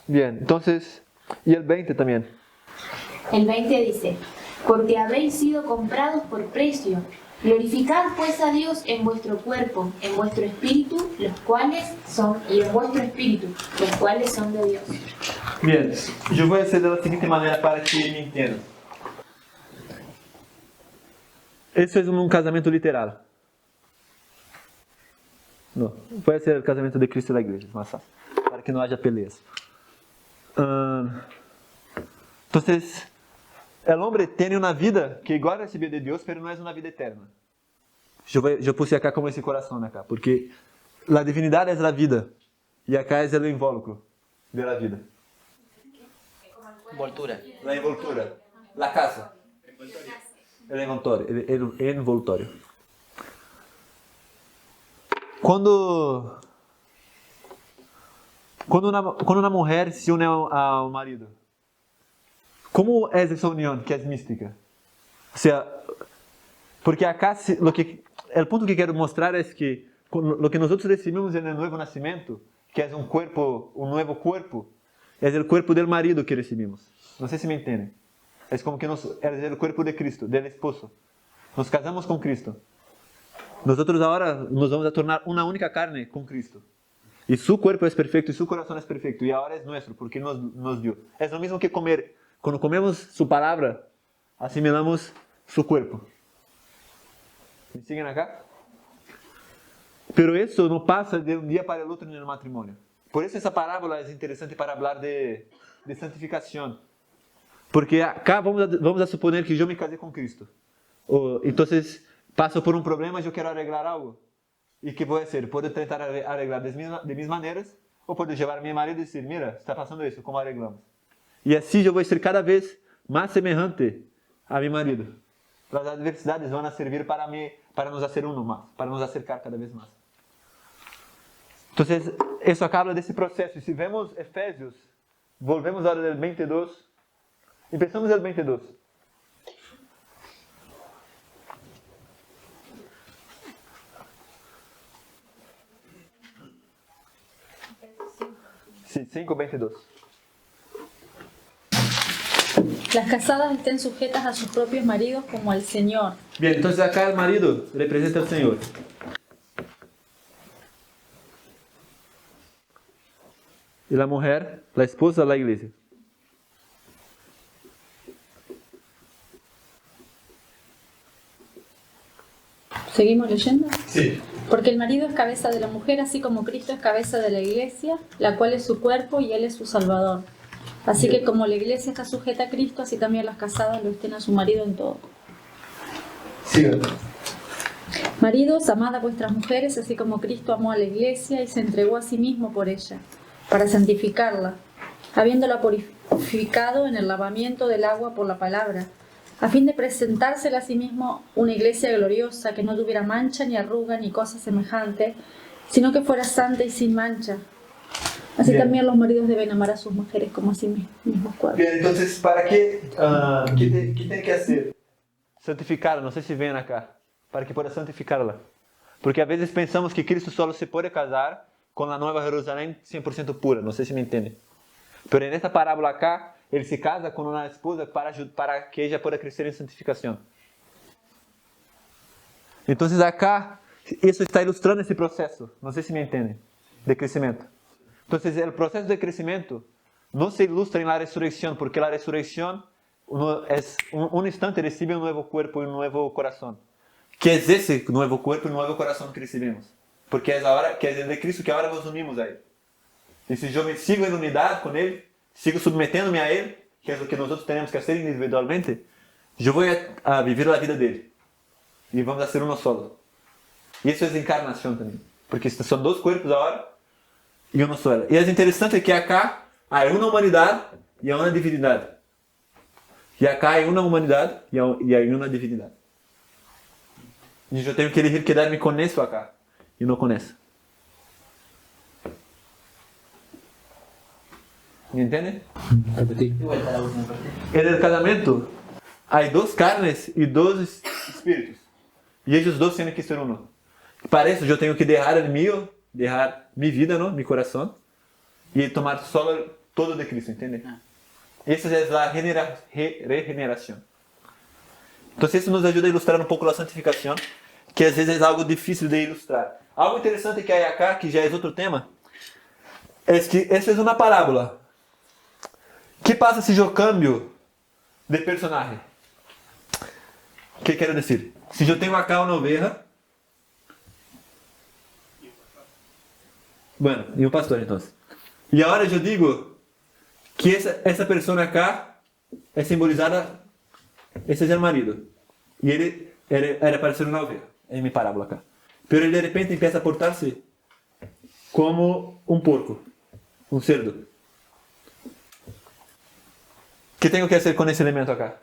Bien, entonces, y el 20 también. El 20 dice, porque habéis sido comprados por precio. Glorificad pues a Dios en vuestro cuerpo, en vuestro espíritu, los cuales son, y en vuestro espíritu, los cuales son de Dios. Bien, yo voy a hacer de la siguiente manera para que me entiendan. Eso es un casamento literal. No, puede ser el casamento de Cristo y la iglesia, es más fácil, para que no haya peleas. Entonces, el hombre tiene una vida que igual recibió de Dios, pero no es una vida eterna. Yo puse acá como ese corazón acá, porque la divinidad es la vida, y acá es el involucro de la vida. Envoltura. La envoltura, la casa. El envoltorio. Cuando una mujer se une a un marido, ¿cómo es esa unión que es mística? O sea, porque acá el punto que quiero mostrar es que lo que nosotros recibimos en el nuevo nacimiento, que es un nuevo cuerpo, es el cuerpo del marido que recibimos. No sé si me entienden. Es como que es el cuerpo de Cristo, del esposo. Nos casamos con Cristo. Nosotros ahora nos vamos a tornar una única carne con Cristo. Y su cuerpo es perfecto y su corazón es perfecto. Y ahora es nuestro porque nos dio. Es lo mismo que comer. Cuando comemos su palabra, asimilamos su cuerpo. ¿Me siguen acá? Pero eso no pasa de un día para el otro en el matrimonio. Por eso esa parábola es interesante para hablar de santificación. Porque acá vamos a suponer que yo me casé con Cristo. Entonces paso por un problema y yo quiero arreglar algo. ¿Y qué puedo hacer? Puedo tratar de arreglar de mis maneras o puedo llevar a mi marido y decir, mira, está pasando eso, ¿cómo arreglamos? Y así yo voy a ser cada vez más semejante a mi marido. Las adversidades van a servir para nos hacer uno más, para nos acercar cada vez más. Entonces, eso acá habla de ese proceso. Y si vemos Efesios, volvemos ahora del 22. Empezamos el 22. Sí, 5:22. Las casadas estén sujetas a sus propios maridos como al Señor. Bien, entonces acá el marido representa al Señor. Y la mujer, la esposa, la iglesia. ¿Seguimos leyendo? Sí. Porque el marido es cabeza de la mujer, así como Cristo es cabeza de la iglesia, la cual es su cuerpo y él es su salvador. Así que como la iglesia está sujeta a Cristo, así también las casadas lo estén a su marido en todo. Sí. Maridos, amad a vuestras mujeres, así como Cristo amó a la iglesia y se entregó a sí mismo por ella, para santificarla, habiéndola purificado en el lavamiento del agua por la palabra, a fin de presentársela a sí mismo una iglesia gloriosa que no tuviera mancha ni arruga ni cosa semejante, sino que fuera santa y sin mancha. Así Bien. también los maridos deben amar a sus mujeres como a sí mismos cuerpos. Bien, entonces, ¿para qué? ¿Qué tiene que hacer? Santificarla, no sé si ven acá, para que pueda santificarla. Porque a veces pensamos que Cristo solo se puede casar con la Nueva Jerusalén 100% pura, no sé si me entienden. Pero en esta parábola acá, Él se casa con una esposa para que ella pueda crecer en santificación. Entonces acá, eso está ilustrando ese proceso, no sé si me entienden, de crecimiento. Entonces el proceso de crecimiento no se ilustra en la resurrección, porque la resurrección es un instante recibe un nuevo cuerpo y un nuevo corazón. Que es ese nuevo cuerpo y nuevo corazón que recibimos. Porque es ahora, que es el de Cristo que ahora nos unimos a Él. Y si yo me sigo en unidad con Él, sigo submetiéndome a Él, que es lo que nosotros tenemos que hacer individualmente, yo voy a vivir la vida de Él. Y vamos a ser uno solo. Y eso es encarnación también. Porque son dos cuerpos ahora y uno solo. Y es interesante que acá hay una humanidad y hay una divinidad. Y acá hay una humanidad y hay una divinidad. Y yo tengo que elegir quedarme con eso acá y no con eso. ¿Me entienden? En el casamiento hay dos carnes y dos espíritus. Y ellos dos tienen que ser uno. Para eso yo tengo que dejar el mío, dejar mi vida, ¿no? Mi corazón, y tomar solo todo de Cristo, ¿entienden? Esa es la regeneración. Entonces eso nos ayuda a ilustrar un poco la santificación, que a veces es algo difícil de ilustrar. Algo interesante que hay acá, que ya es otro tema, es que esta es una parábola. ¿Qué pasa si yo cambio de personaje? ¿Qué quiero decir? Si yo tengo acá una oveja, bueno, y un pastor entonces. Y ahora yo digo que esa persona acá es simbolizada, ese es el marido. Y él era para ser una oveja, en mi parábola acá. Pero él de repente empieza a portarse como un porco, un cerdo. ¿Qué tengo que hacer con ese elemento acá?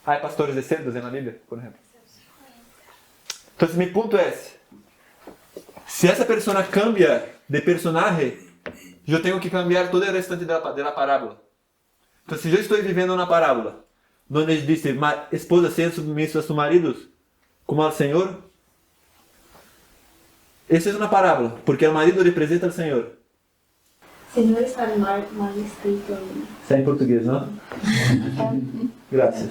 Hay pastores de cerdos en la Biblia, por ejemplo. Entonces mi punto es, si esa persona cambia de personaje, yo tengo que cambiar todo el restante de la parábola. Entonces si yo estoy viviendo una parábola, donde dice, esposa sean sumisas a sus maridos, como al Señor, esa es una parábola, porque el marido representa al Señor. Señor está mal escrito. Está en portugués, ¿no? Gracias.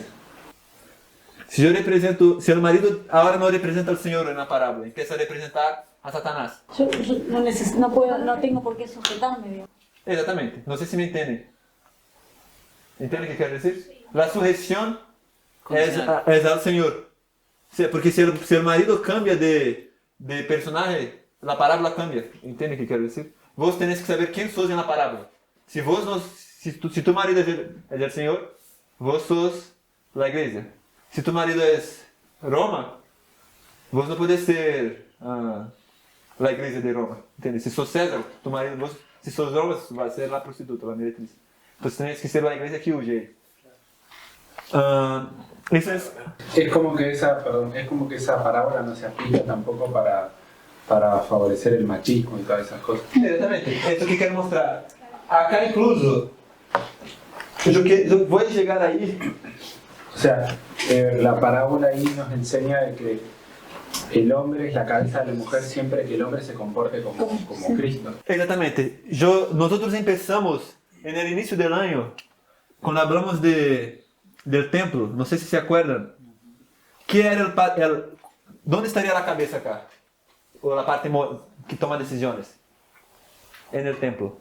Si el marido ahora no representa al Señor en la parábola, empieza a representar a Satanás. Yo no tengo por qué sujetarme, digamos. Exactamente. No sé si me entienden. ¿Entienden qué quiero decir? La sujeción es al Señor. Porque si el marido cambia de personaje, la parábola cambia. ¿Entienden qué quiero decir? Vos tenés que saber quién sos en la parábola. Si tu marido es el Señor, vos sos la iglesia. Si tu marido es Roma, vos no puedes ser la iglesia de Roma. ¿Entiendes? Si sos César, tu marido, si sos Roma, vas a ser la prostituta, la meretriz. Entonces tienes que ser la iglesia que huye. Es como que esa parábola no se aplica tampoco para favorecer el machismo y todas esas cosas. Exactamente, esto que quiero mostrar. Acá incluso, yo voy a llegar ahí. O sea, la parábola ahí nos enseña de que el hombre es la cabeza de la mujer siempre que el hombre se comporte como Cristo. Exactamente. Nosotros empezamos en el inicio del año, cuando hablamos del templo, no sé si se acuerdan. ¿Qué era ¿Dónde estaría la cabeza acá? O la parte que toma decisiones en el templo.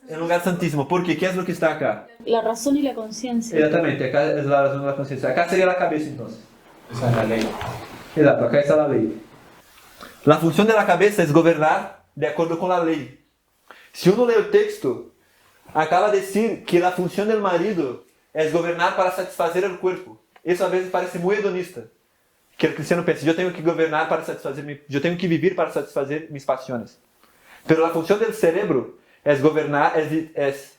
En el lugar santísimo. ¿Por qué? ¿Qué es lo que está acá? La razón y la conciencia. Exactamente, acá es la razón y la conciencia. Acá sería la cabeza entonces. Esa es la ley. Exacto, acá está la ley. La función de la cabeza es gobernar de acuerdo con la ley. Si uno lee el texto, acaba de decir que la función del marido es gobernar para satisfacer el cuerpo. Eso a veces parece muy hedonista. Que el cristiano piensa, yo tengo que gobernar para satisfazer, yo tengo que vivir para satisfazer mis pasiones. Pero la función del cerebro es gobernar, es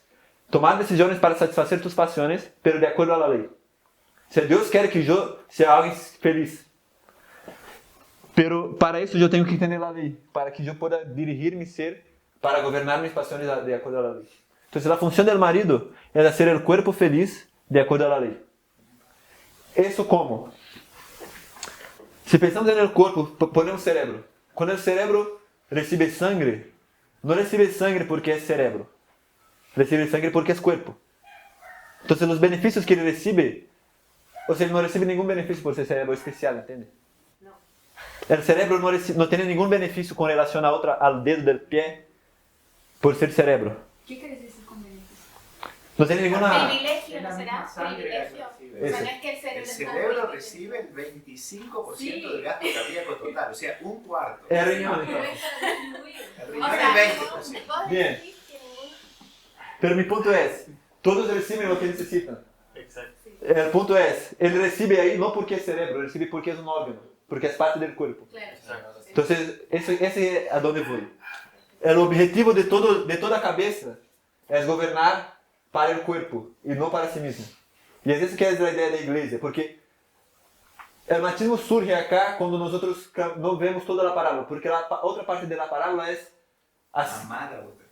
tomar decisiones para satisfacer tus pasiones, pero de acuerdo a la ley. O sea, Dios quiere que yo sea alguien feliz. Pero para eso yo tengo que tener la ley, para que yo pueda dirigir mi ser, para gobernar mis pasiones de acuerdo a la ley. Entonces la función del marido es hacer el cuerpo feliz de acuerdo a la ley. ¿Eso cómo? Si pensamos en el cuerpo, ponemos cerebro. Cuando el cerebro recibe sangre, no recibe sangre porque es cerebro. Recibe sangre porque es cuerpo. Entonces los beneficios que él recibe, o sea, él no recibe ningún beneficio por ser cerebro especial, ¿entiende? No. El cerebro no tiene ningún beneficio con relación al dedo del pie por ser cerebro. ¿Qué quieres decir con beneficio? No tiene ninguna... Privilegio, ¿no será? Privilegio. O sea, no es que El cerebro recibe el 25% del gasto cardíaco total, o sea, un cuarto. El riñón, entonces. El riñón es 20%. Bien. Pero mi punto es, todos reciben lo que necesitan. Exacto. El punto es, él recibe ahí no porque es cerebro, recibe porque es un órgano, porque es parte del cuerpo. Claro. Entonces, ese es a donde voy. El objetivo de toda cabeza es gobernar para el cuerpo y no para sí mismo. Y es eso que es la idea de la iglesia, porque el machismo surge acá cuando nosotros no vemos toda la parábola, porque la otra parte de la parábola es amar a otra.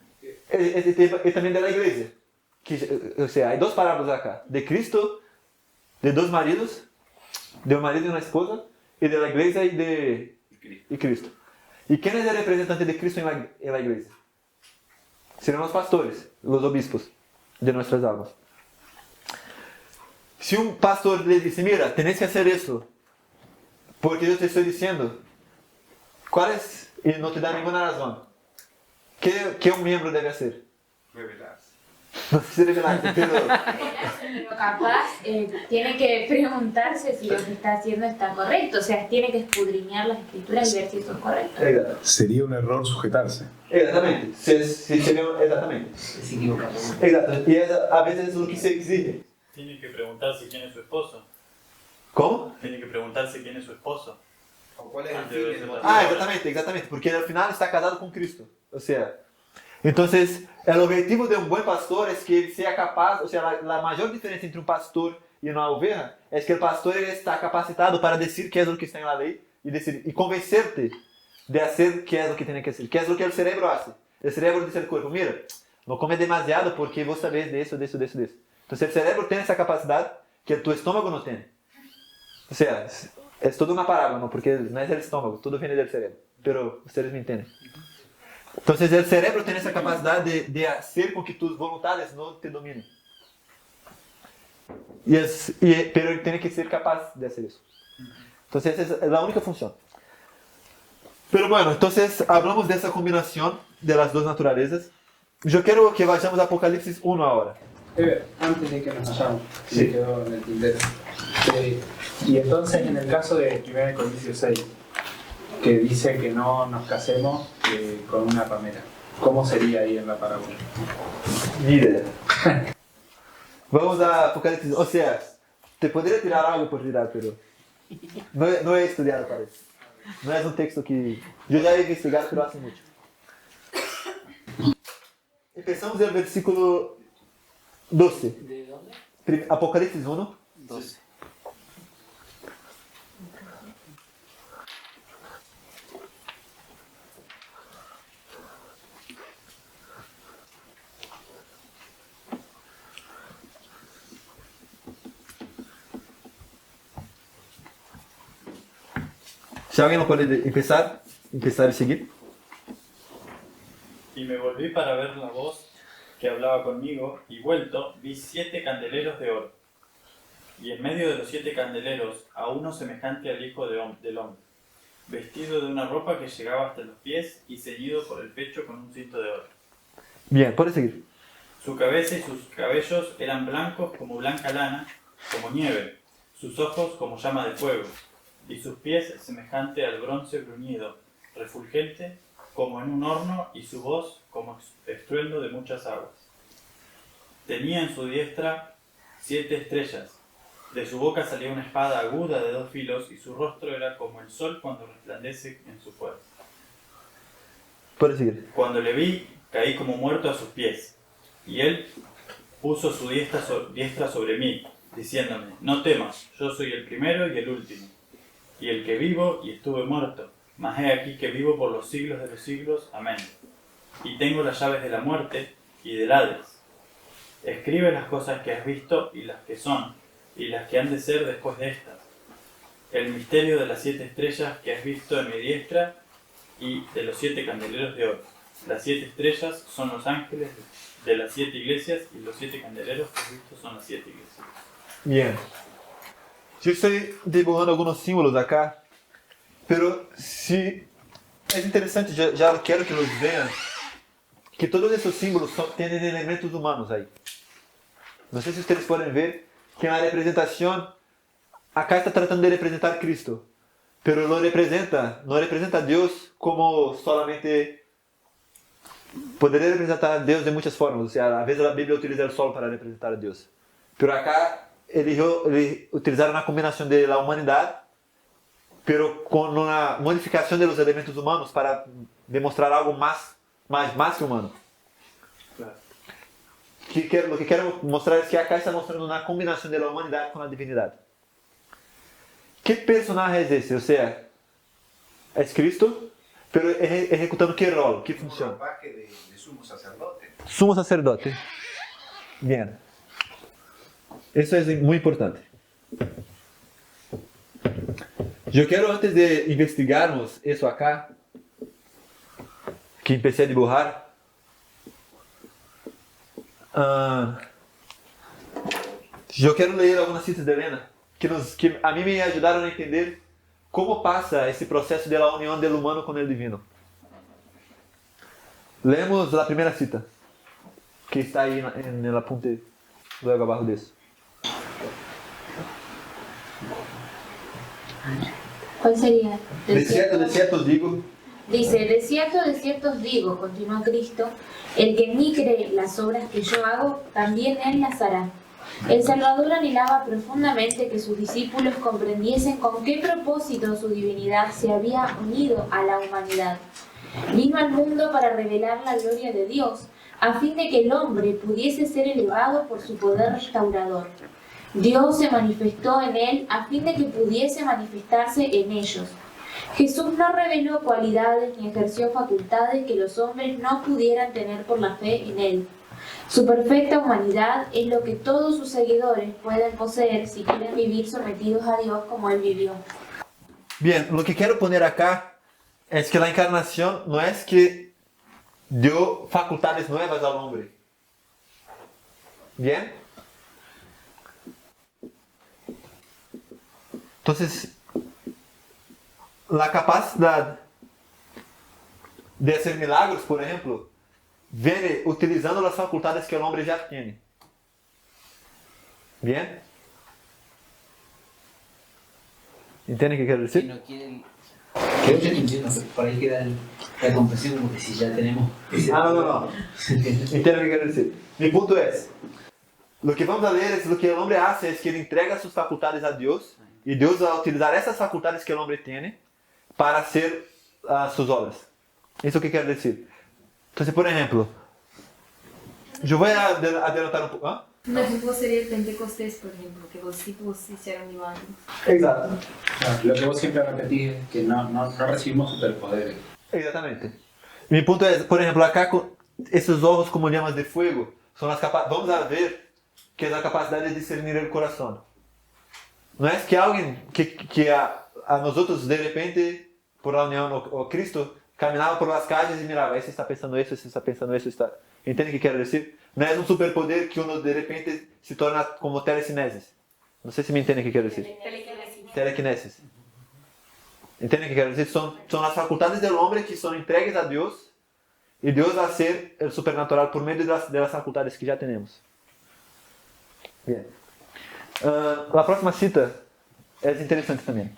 Y también de la iglesia. O sea, hay dos parábolas acá, de Cristo, de dos maridos, de un marido y una esposa, y de la iglesia y Cristo. ¿Y quién es el representante de Cristo en la iglesia? Serán los pastores, los obispos de nuestras almas. Si un pastor le dice, mira, tenés que hacer eso, porque yo te estoy diciendo, ¿cuál es? Y no te da ninguna razón. ¿Qué un miembro debe hacer? Revelarse. No sé si revelarse, pero... Pero capaz tiene que preguntarse si lo que está haciendo está correcto. O sea, tiene que escudriñar las escrituras y ver si eso es correcto. Exacto. Sería un error sujetarse. Exactamente. Exactamente. Es equivocado. Exacto. Y a veces es lo que se exige. Tiene que preguntarse quién es su esposo. ¿Cómo? Tiene que preguntarse quién es su esposo. ¿O cuál es el fin del motivo? Exactamente. Porque al final está casado con Cristo. O sea, entonces, el objetivo de un buen pastor es que él sea capaz, o sea, la mayor diferencia entre un pastor y una oveja es que el pastor está capacitado para decir qué es lo que está en la ley y convencerte de hacer qué es lo que tiene que hacer, qué es lo que el cerebro hace. El cerebro dice al cuerpo, mira, no come demasiado porque vos sabés de eso. Entonces el cerebro tiene esa capacidad que tu estómago no tiene. O sea, es toda una parábola, ¿no? Porque no es el estómago, todo viene del cerebro. Pero ustedes me entienden. Entonces el cerebro tiene esa capacidad de hacer con que tus voluntades no te dominen. Pero él tiene que ser capaz de hacer eso. Entonces esa es la única función. Pero bueno, entonces hablamos de esa combinación de las dos naturalezas. Yo quiero que vayamos a Apocalipsis 1 ahora. Antes de que nos vayamos, que Sí. me quedó en el tintero. Y entonces en el caso de 1 Corintios 6, que dice que no nos casemos con una ramera, ¿cómo sería ahí en la parábola? Ni idea. Vamos a Apocalipsis. O sea, te podría tirar algo por tirar, pero no he estudiado para eso. No es un texto que yo ya he investigado, pero hace mucho. Empezamos del versículo 12. ¿De dónde? Apocalipsis 1. 12. Si alguien lo puede empezar y seguir. Y me volví para ver la voz que hablaba conmigo, y vuelto vi 7 candeleros de oro. Y en medio de los 7 candeleros, a uno semejante al Hijo del Hombre, vestido de una ropa que llegaba hasta los pies y ceñido por el pecho con un cinto de oro. Bien, puedes seguir. Su cabeza y sus cabellos eran blancos como blanca lana, como nieve, sus ojos como llama de fuego, y sus pies semejante al bronce bruñido, refulgente como en un horno, y su voz como estruendo de muchas aguas. Tenía en su diestra 7 estrellas, de su boca salía una espada aguda de 2 filos, y su rostro era como el sol cuando resplandece en su fuerza. Puedes seguir. Cuando le vi, caí como muerto a sus pies, y él puso su diestra sobre mí, diciéndome, no temas, yo soy el primero y el último, y el que vivo y estuve muerto, mas he aquí que vivo por los siglos de los siglos. Amén. Y tengo las llaves de la muerte y del Hades. Escribe las cosas que has visto y las que son, y las que han de ser después de estas. El misterio de las 7 estrellas que has visto en mi diestra y de los 7 candeleros de oro. Las 7 estrellas son los ángeles de las 7 iglesias y los 7 candeleros que has visto son las 7 iglesias. Bien. Yo estoy dibujando algunos símbolos acá, pero si es interesante, ya quiero que los vean, que todos esos símbolos tienen elementos humanos ahí. No sé si ustedes pueden ver que en la representación, acá está tratando de representar a Cristo, pero no representa a Dios como solamente... Podría representar a Dios de muchas formas, o sea, a veces la Biblia utiliza el sol para representar a Dios, pero acá eligió utilizar una combinación de la humanidad, pero con una modificación de los elementos humanos para demostrar algo más que humano. Claro. Lo que quiero mostrar es que acá está mostrando una combinación de la humanidad con la divinidad. ¿Qué personaje es ese? O sea, es Cristo, pero ejecutando qué rol, qué función. Un ropaje de sumo sacerdote. Sumo sacerdote. Bien. Eso es muy importante. Yo quiero, antes de investigarmos eso acá, que empecé a dibujar, yo quiero leer algunas citas de Helena, que a mí me ayudaron a entender cómo pasa ese proceso de la unión del humano con el divino. Leemos la primera cita, que está ahí en el apunte luego abajo de eso. ¿Cuál sería? De cierto os digo. Dice, de cierto os digo, continuó Cristo, el que en mí cree las obras que yo hago, también él las hará. El Salvador anhelaba profundamente que sus discípulos comprendiesen con qué propósito su divinidad se había unido a la humanidad. Vino al mundo para revelar la gloria de Dios, a fin de que el hombre pudiese ser elevado por su poder restaurador. Dios se manifestó en él a fin de que pudiese manifestarse en ellos. Jesús no reveló cualidades ni ejerció facultades que los hombres no pudieran tener por la fe en él. Su perfecta humanidad es lo que todos sus seguidores pueden poseer si quieren vivir sometidos a Dios como él vivió. Bien, lo que quiero poner acá es que la encarnación no es que dio facultades nuevas al hombre. Bien. Entonces, la capacidad de hacer milagros, por ejemplo, viene utilizando las facultades que el hombre ya tiene. ¿Bien? ¿Entienden qué quiero decir? Que no quieren... Creo que entiendo, pero por ahí queda la comprensión como que si ya tenemos... No. Entiendo qué quiero decir. Mi punto es, lo que vamos a leer es lo que el hombre hace, es que ele entrega sus facultades a Dios, y Dios va a utilizar esas facultades que el hombre tiene para hacer sus obras. Eso que quiero decir. Entonces, por ejemplo, yo voy a adelantar un poco. ¿Ah? Un ejemplo sería el Pentecostés, por ejemplo, que los discípulos hicieron milagros. Exacto. Lo que vos siempre repetís es que no recibimos superpoderes. Exactamente. Mi punto es, por ejemplo, acá con esos ojos como llamas de fuego, son las vamos a ver que es la capacidad de discernir el corazón. No es que alguien que a nosotros de repente, por la unión o Cristo, caminaba por las calles y miraba, ese está pensando eso, ese está pensando eso, está... ¿Entienden qué quiero decir? No es un superpoder que uno de repente se torna como telecinesis. No sé si me entienden qué quiero decir. Telequinesis. ¿Entienden qué quiero decir? Son las facultades del hombre que son entregues a Dios y Dios va a hacer el supernatural por medio de las facultades que ya tenemos. Bien. La próxima cita es interesante también.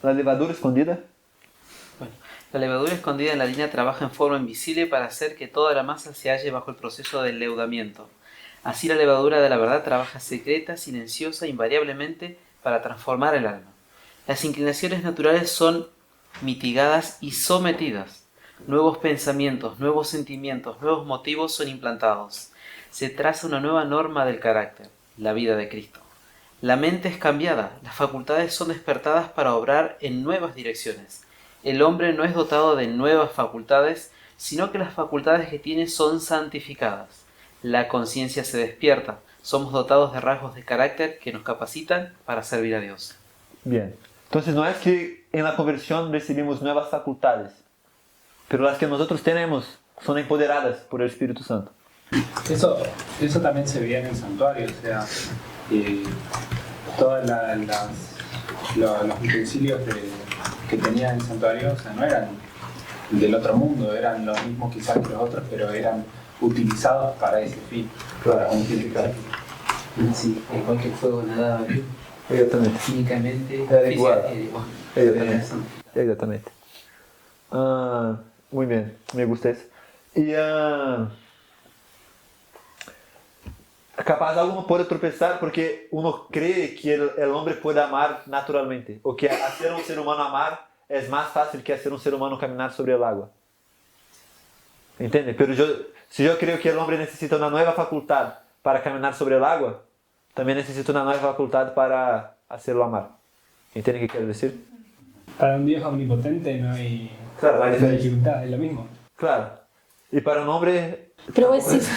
La levadura escondida. Bueno, la levadura escondida en la harina trabaja en forma invisible para hacer que toda la masa se halle bajo el proceso del leudamiento. Así la levadura de la verdad trabaja secreta, silenciosa, invariablemente para transformar el alma. Las inclinaciones naturales son mitigadas y sometidas. Nuevos pensamientos, nuevos sentimientos, nuevos motivos son implantados. Se traza una nueva norma del carácter, la vida de Cristo. La mente es cambiada, las facultades son despertadas para obrar en nuevas direcciones. El hombre no es dotado de nuevas facultades, sino que las facultades que tiene son santificadas. La conciencia se despierta, somos dotados de rasgos de carácter que nos capacitan para servir a Dios. Bien, entonces no es que en la conversión recibimos nuevas facultades, pero las que nosotros tenemos son empoderadas por el Espíritu Santo. Eso también se veía en el santuario, o sea, todos los utensilios que tenía el santuario, o sea, no eran del otro mundo, eran los mismos quizás que los otros, pero eran utilizados para ese fin, para un fin específico. Sí, igual que el fuego nada Exatamente. químicamente, Era igual. Exatamente. Exatamente. Muy bien, me gusta eso. Y capaz alguno puede tropezar porque uno cree que el hombre puede amar naturalmente, o que hacer un ser humano amar es más fácil que hacer un ser humano caminar sobre el agua. ¿Entiende? Pero si yo creo que el hombre necesita una nueva facultad para caminar sobre el agua, también necesita una nueva facultad para hacerlo amar. ¿Entiende qué quiero decir? Para un Dios omnipotente no hay, claro, hay dificultad, es lo mismo. Claro. Y para un hombre... Pero vos decís,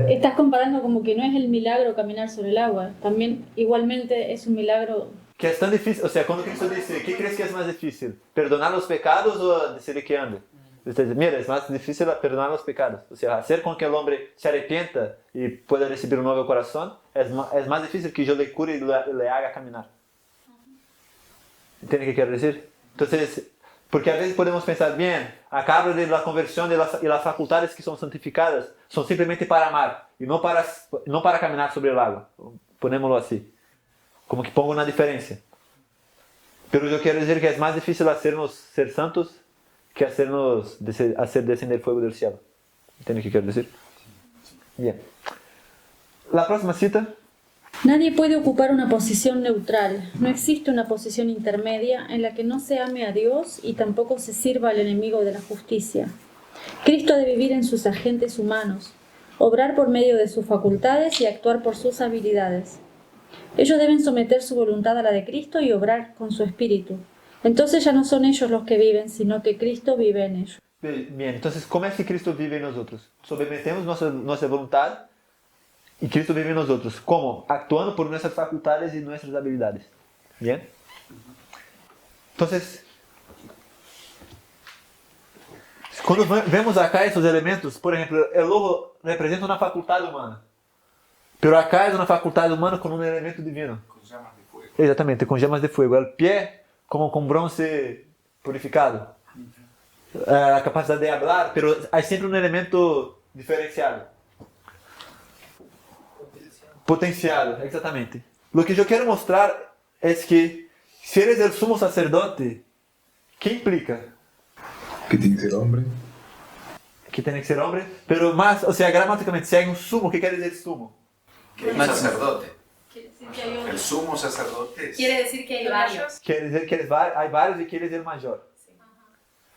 estás comparando como que no es el milagro caminar sobre el agua. También igualmente es un milagro... Que es tan difícil, o sea, cuando Cristo dice, ¿qué crees que es más difícil? ¿Perdonar los pecados o decirle que ande? Usted dice, mira, es más difícil perdonar los pecados. O sea, hacer con que el hombre se arrepienta y pueda recibir un nuevo corazón es más difícil que yo le cure y le haga caminar. ¿Entiende qué quiero decir? Entonces, porque a veces podemos pensar, bien, acá habla de la conversión y las facultades que son santificadas son simplemente para amar y no para caminar sobre el agua. Ponémoslo así. Como que pongo una diferencia. Pero yo quiero decir que es más difícil hacernos ser santos que hacer descender fuego del cielo. ¿Entiende qué quiero decir? Bien. La próxima cita. Nadie puede ocupar una posición neutral. No existe una posición intermedia en la que no se ame a Dios y tampoco se sirva al enemigo de la justicia. Cristo ha de vivir en sus agentes humanos, obrar por medio de sus facultades y actuar por sus habilidades. Ellos deben someter su voluntad a la de Cristo y obrar con su espíritu. Entonces ya no son ellos los que viven, sino que Cristo vive en ellos. Bien, entonces, ¿cómo es que Cristo vive en nosotros? Sometemos nuestra voluntad y Cristo vive en nosotros. ¿Cómo? Actuando por nuestras facultades y nuestras habilidades. Bien. Entonces, cuando vemos acá esos elementos, por ejemplo, el ojo representa una facultad humana. Pero acá es una facultad humana con un elemento divino. Con llamas de fuego. Exactamente, con llamas de fuego. El pie como con bronce purificado. La capacidad de hablar, pero hay siempre un elemento diferenciado. Potenciado, exactamente. Lo que yo quiero mostrar es que si eres el sumo sacerdote, ¿qué implica? Que tiene que ser hombre. Que tiene que ser hombre, pero más, o sea, gramáticamente, si hay un sumo, ¿qué quiere decir sumo? Que hay un sacerdote. Quiere decir que hay El sumo sacerdote es... Quiere decir que hay varios. Quiere decir que hay varios y quiere decir el mayor.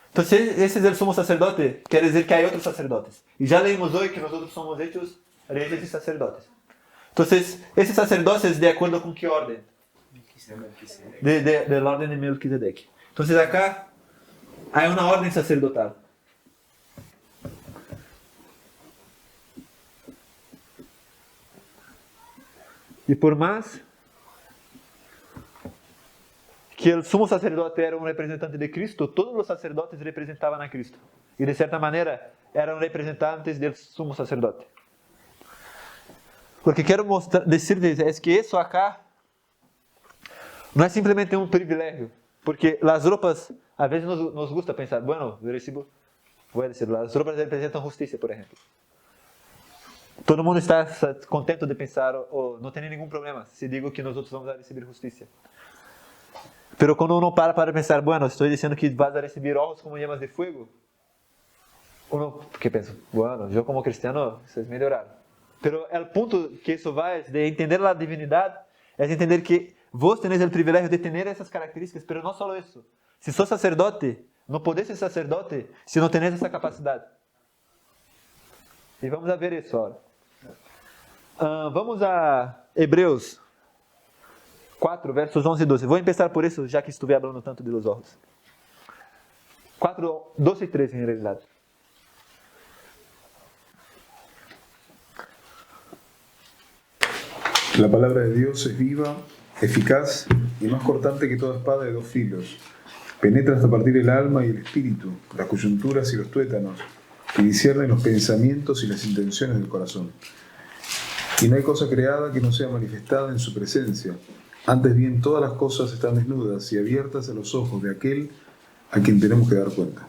Entonces, ese es el sumo sacerdote, quiere decir que hay otros sacerdotes. Y ya leímos hoy que nosotros somos hechos reyes y sacerdotes. Entonces, ese sacerdocio es de acuerdo con qué orden? Del orden de Melquisedec. Entonces, acá hay una orden sacerdotal. Y por más que el sumo sacerdote era un representante de Cristo, todos los sacerdotes representaban a Cristo. Y de cierta manera eran representantes del sumo sacerdote. Lo que quiero decirles es que eso acá no es simplemente un privilegio. Porque las ropas, a veces nos gusta pensar, bueno, yo recibo, voy a decir, las ropas representan justicia, por ejemplo. Todo el mundo está contento de pensar, o no tiene ningún problema si digo que nosotros vamos a recibir justicia. Pero cuando uno para pensar, bueno, estoy diciendo que vas a recibir ojos como llamas de fuego, uno que piensa, bueno, yo como cristiano, eso es melhorar. Pero el punto que eso va es de entender la divinidad, es entender que vos tenés el privilegio de tener esas características, pero no solo eso, Si sos sacerdote, no podés ser sacerdote si no tenés esa capacidad. Y vamos a ver eso ahora. Vamos a Hebreos 4, versos 11 y 12. Voy a empezar por eso, ya que estuve hablando tanto de los ojos. 4, 12 y 13 en realidad. La palabra de Dios es viva, eficaz y más cortante que toda espada de dos filos. Penetra hasta partir el alma y el espíritu, las coyunturas y los tuétanos, y discierne los pensamientos y las intenciones del corazón. Y no hay cosa creada que no sea manifestada en su presencia. Antes bien, todas las cosas están desnudas y abiertas a los ojos de aquel a quien tenemos que dar cuenta.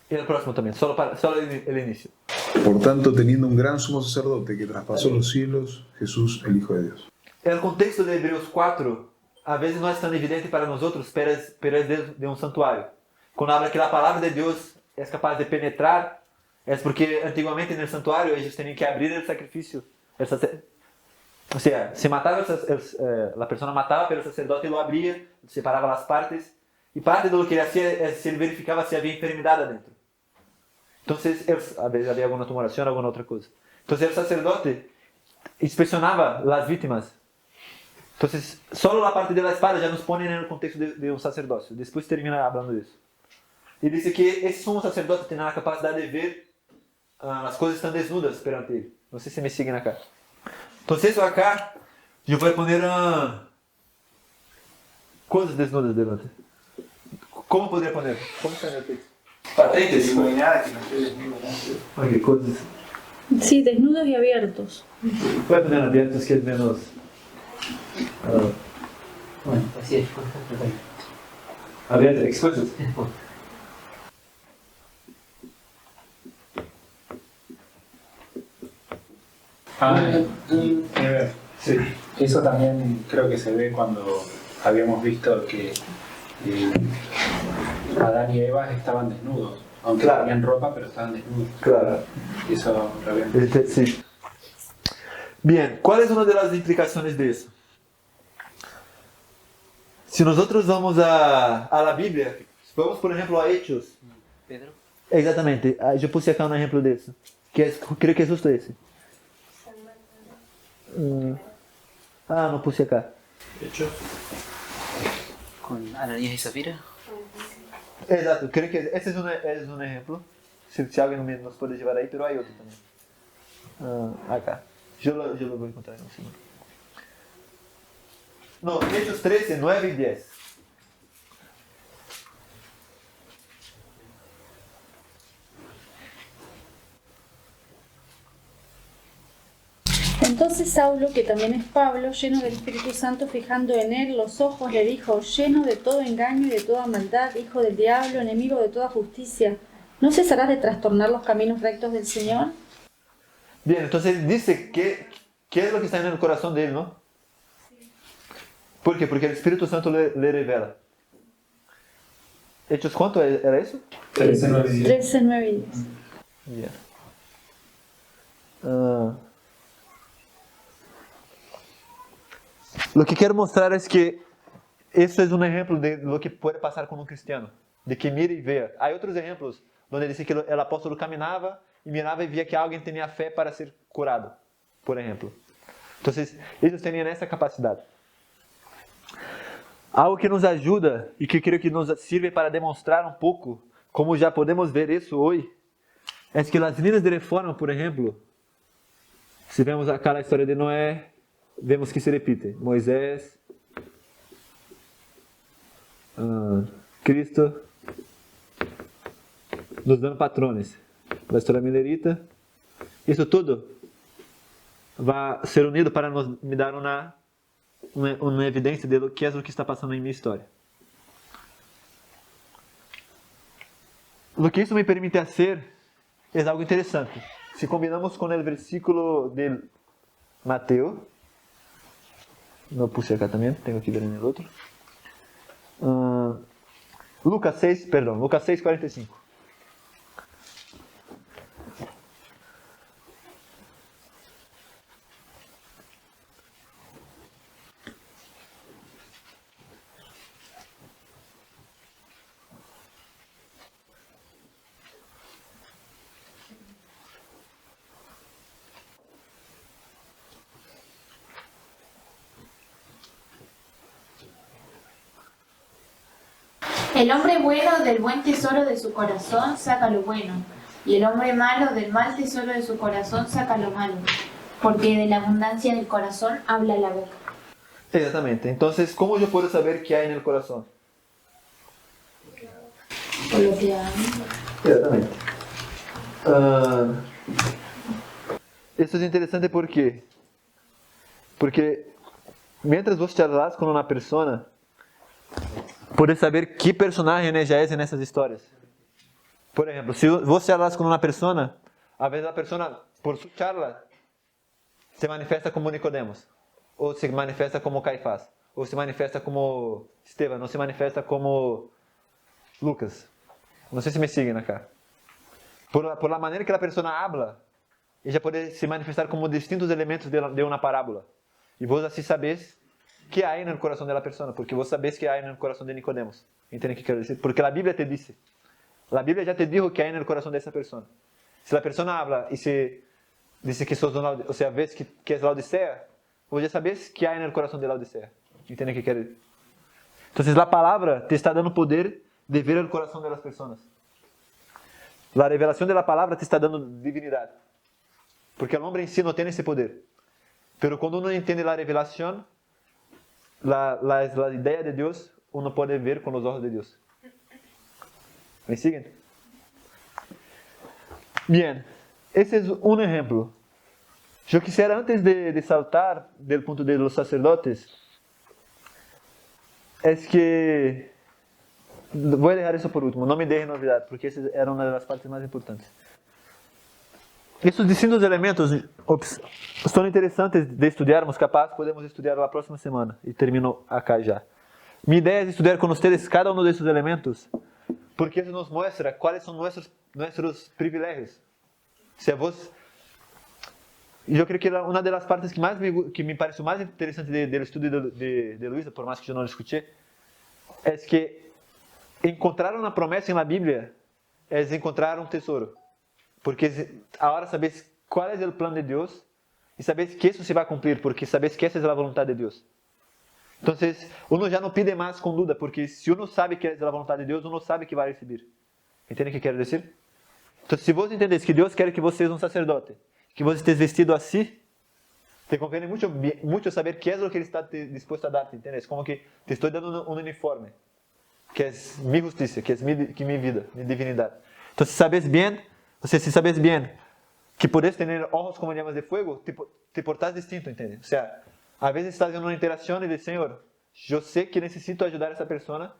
Y el próximo también, solo el inicio. Por tanto, teniendo un gran sumo sacerdote que traspasó los cielos, Jesús, el Hijo de Dios. El contexto de Hebreos 4 a veces no es tan evidente para nosotros, pero es de un santuario. Cuando habla que la palabra de Dios es capaz de penetrar, es porque antiguamente en el santuario ellos tenían que abrir el sacrificio. O sea, se mataba, la persona mataba, pero el sacerdote lo abría, separaba las partes, y parte de lo que él hacía es si él verificaba si había enfermedad adentro. Entonces, a veces había alguna tumoración, alguna otra cosa. Entonces el sacerdote inspeccionaba las víctimas. Entonces, solo la parte de la espada ya nos pone en el contexto de un sacerdocio. Después termina hablando de eso. Y dice que ese sumo sacerdote tiene la capacidad de ver las cosas están desnudas perante él. No sé si me siguen acá. Entonces, acá, yo voy a poner cosas desnudas delante. ¿Cómo podría poner? ¿Cómo está en el texto? Patentes. No hay nada que no esté desnudo. Oye, cosas. Sí, desnudos y abiertos. Voy a poner abiertos que es menos... Bueno, así es. Abiertos, expuestos. Sí. Eso también creo que se ve cuando habíamos visto que Adán y Eva estaban desnudos, aunque tenían ropa, pero estaban desnudos. Claro. Eso lo habíamos. Sí. Bien, ¿cuál es una de las implicaciones de eso? Si nosotros vamos a la Biblia, vamos por ejemplo a Hechos. Pedro. Exactamente, yo puse acá un ejemplo de eso, creo que es justo ese. No puse acá. Hechos. Con Ananías y Zafira. Exacto, creo que ese es un ejemplo. Si alguien nos puede llevar ahí, pero hay otro también. Acá. Yo lo voy a encontrar en un segundo. No, Hechos 13, 9 y 10. Entonces Saulo, que también es Pablo, lleno del Espíritu Santo, fijando en él los ojos, le dijo: lleno de todo engaño y de toda maldad, hijo del diablo, enemigo de toda justicia, ¿no cesarás de trastornar los caminos rectos del Señor? Bien, entonces dice qué es lo que está en el corazón de él, ¿no? ¿Por qué? Porque el Espíritu Santo le revela. ¿Hechos cuánto era eso? 13, 9 y 10. Bien. Lo que quiero mostrar es que eso es un ejemplo de lo que puede pasar con un cristiano, de que mire y vea. Hay otros ejemplos donde dice que el apóstolo caminaba y miraba y veía que alguien tenía fe para ser curado, por ejemplo. Entonces, ellos tenían esa capacidad. Algo que nos ajuda e que creo que nos sirve para demonstrar um pouco como já podemos ver isso hoje, é que as linhas de reforma, por exemplo, se vemos acá a história de Noé, vemos que se repite. Moisés, Cristo, nos dando patrones. A história milerita, isso tudo vai ser unido para me dar uma evidência de lo que é o que está passando em minha história. Lo que isso me permite fazer é algo interessante. Se combinamos com o versículo de Mateus, não puse acá também, tenho que ver no outro. Lucas 6:45. El hombre bueno del buen tesoro de su corazón saca lo bueno, y el hombre malo del mal tesoro de su corazón saca lo malo, porque de la abundancia del corazón habla la boca. Exatamente. Entonces, ¿cómo yo puedo saber qué hay en el corazón? Por lo que hay. Exatamente. Esto es interesante porque mientras vos charlas con una persona, puedes saber qué personaje ella es en esas historias. Por ejemplo, si vos charlas con una persona, a veces la persona, por su charla, se manifiesta como Nicodemos, ou se manifesta como Caifás, ou se manifesta como Esteban, ou se manifesta como Lucas. Não sei se me siguen acá. Por la maneira que a pessoa habla, ella pode se manifestar como distintos elementos de uma parábola. E vos assim sabes que há no coração da pessoa, porque vos sabes que há no coração de Nicodemos. Entende o que quero dizer? Porque a Bíblia te disse. A Bíblia já te dijo que há no coração dessa pessoa. Se a pessoa habla e se diz que sos o sea, ves que é Laodicea, vos já sabes que há no coração de Laodicea. Entende o que quero dizer? Então, a palavra te está dando poder de ver o coração das pessoas. A revelação da palavra te está dando divinidade. Porque o homem em si não tem esse poder. Pero quando uno entende a revelação, a ideia de Deus, uno pode ver com os olhos de Deus. ¿Me siguen? Bien, esse é um exemplo. Eu quisiera, antes de saltar do ponto de los sacerdotes, é que vou deixar isso por último, não me deje novidade, porque essa era uma das partes mais importantes. Esses distintos elementos são interessantes de estudarmos, capaz podemos estudar na próxima semana, e termino acá já. Minha ideia é estudar com vocês cada um desses elementos, porque isso nos mostra quais são nossos privilégios. Se vos, eu creio que uma das partes que me pareceu mais interessante do estudo de Luisa, por mais que eu não escutei, é que encontrar uma promessa na Bíblia é encontrar um tesouro. Porque agora sabes qual é o plano de Deus e sabes que isso se vai cumprir, porque sabes que essa é a vontade de Deus. Então, uno já não pede mais com dúvida, porque se uno sabe que é a vontade de Deus, uno sabe que vai receber. Entende o que quero dizer? Então, se você entender que Deus quer que você seja um sacerdote, que você esteja vestido assim, te convém muito saber que é o que Ele está disposto a dar, entende? Como que te estou dando um uniforme, que é minha justiça, que é minha vida, minha divinidade. Então, se sabes bem que podes ter olhos como llamas de fuego, te portas distinto, entende? Ou seja, a vezes estás em uma interação e diz, Senhor, eu sei que necessito ajudar essa pessoa,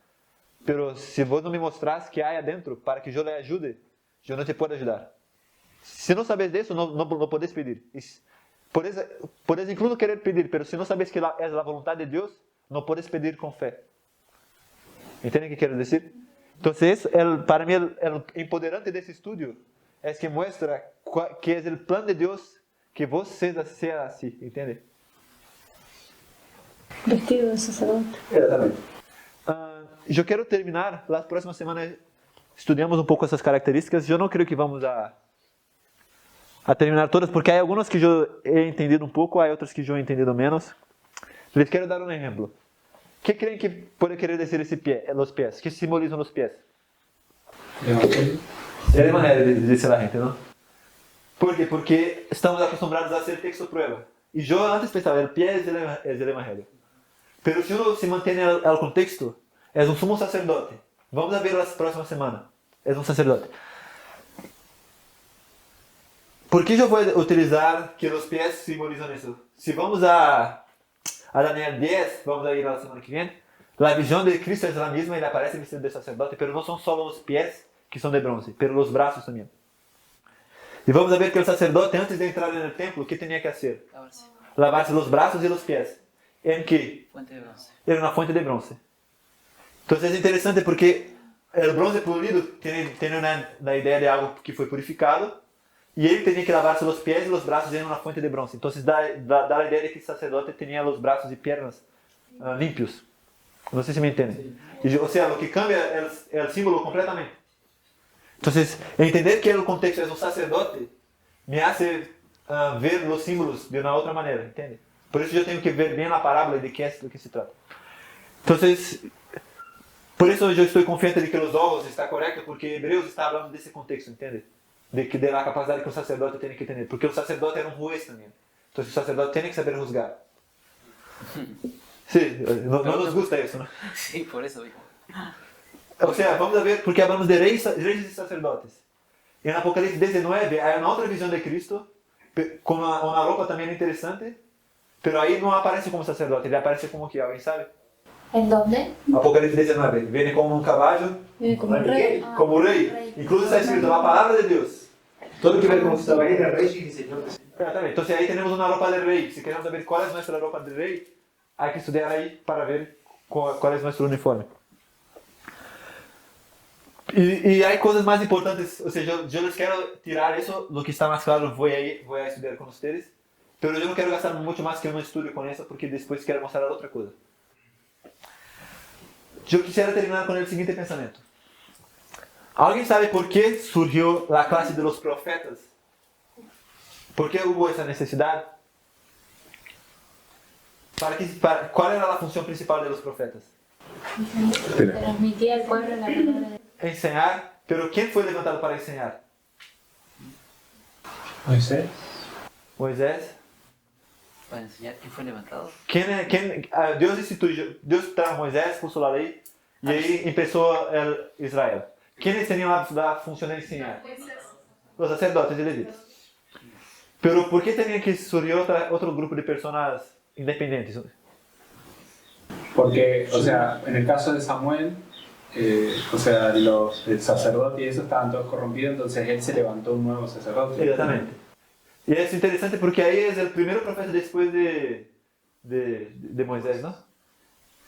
mas se vos não me mostras que há adentro para que eu lhe ajude, eu não te posso ajudar. Se não sabes disso, não podes pedir. Podes incluso querer pedir, mas se não sabes que é a vontade de Deus, não podes pedir com fé. Entende o que quero dizer? Então, para mim, o empoderante desse estudo é que mostra que é o plano de Deus que você seja assim, entende? Vestido de sacerdote. Exatamente. Eu quero terminar, nas próximas semanas estudamos um pouco essas características. Eu não creio que vamos a terminar todas, porque há algumas que eu he entendido um pouco, há outras que eu he entendido menos. Les quero dar um exemplo. O que creem que pode querer dizer esse pé, os pés? Que simbolizam os pés? El evangelho, dice a gente, não? Por quê? Porque estamos acostumbrados a fazer texto prueba. E eu antes pensava, o pé é o evangelho. Mas se uno se mantém no contexto, é um sumo sacerdote. Vamos ver na próxima semana. É um sacerdote. Por que eu vou utilizar que os pés simbolizam isso? Se vamos a Daniel 10, vamos a ir a la semana que vem, a visão de Cristo é a mesma, ele aparece vestido de sacerdote, mas não são só os pés que são de bronze, mas os braços também. E vamos ver que o sacerdote, antes de entrar no templo, o que tinha que fazer? Lavar-se os braços e os pés. Em que? Fuente de bronce. Era uma fonte de bronze. Então é interessante porque o bronze polido tem uma ideia de algo que foi purificado, e ele tinha que lavar-se os pés e os braços em uma fonte de bronze. Então dá a ideia de que o sacerdote tinha os braços e pernas limpios. Não sei se me entendem. Ou seja, o que cambia é o símbolo completamente. Então, entender que o contexto é um sacerdote me hace ver os símbolos de uma outra maneira, entende? Por isso eu tenho que ver bem a parábola de que é do que se trata. Então, Por eso yo estoy confiante de que los ojos está correcto, porque Hebreos está hablando de ese contexto, ¿entiende? De la capacidad que un sacerdote tiene que tener, porque el sacerdote era un juez también. Entonces el sacerdote tiene que saber juzgar. Sí, no nos gusta eso, ¿no? Sí, por eso mismo. O sea, vamos a ver, porque hablamos de reyes y sacerdotes. En Apocalipsis 19 hay una otra visión de Cristo, con una ropa también interesante, pero ahí no aparece como sacerdote, ele aparece como que, ¿alguien sabe? ¿En dónde? Apocalipsis 19, viene como un caballo, Como un rey. como un rey. Incluso está escrito la palabra de Dios. Todo lo que ve como si estaba ahí Era rey y señor de señor. Exatamente. Entonces ahí tenemos una ropa de rey. Si queremos saber cuál es nuestra ropa de rey, hay que estudiar ahí para ver cuál es nuestro uniforme. Y hay cosas más importantes. O sea, yo les quiero tirar eso, lo que está más claro voy a estudiar con ustedes. Pero yo no quiero gastar mucho más que un estudio con eso, porque después quiero mostrar otra cosa. Yo quisiera terminar con el siguiente pensamiento. ¿Alguien sabe por qué surgió la clase de los profetas? ¿Por qué hubo esa necesidad? ¿Cuál era la función principal de los profetas? Transmitía al pueblo la palabra de Dios. Enseñar, pero ¿quién fue levantado para enseñar? Moisés. Moisés. Para enseñar quién fue levantado. Dios instituyó, Dios trajo a Moisés, puso la ley y ahí empezó el Israel. ¿Quiénes tenían la función de enseñar? Los sacerdotes y levitas. Pero ¿por qué tenía que surgir otro grupo de personas independientes? Porque, o sea, en el caso de Samuel, el sacerdote y eso estaban todos corrompidos, entonces él se levantó un nuevo sacerdote. Exactamente. Y es interesante porque ahí es el primer profeta después de Moisés, ¿no?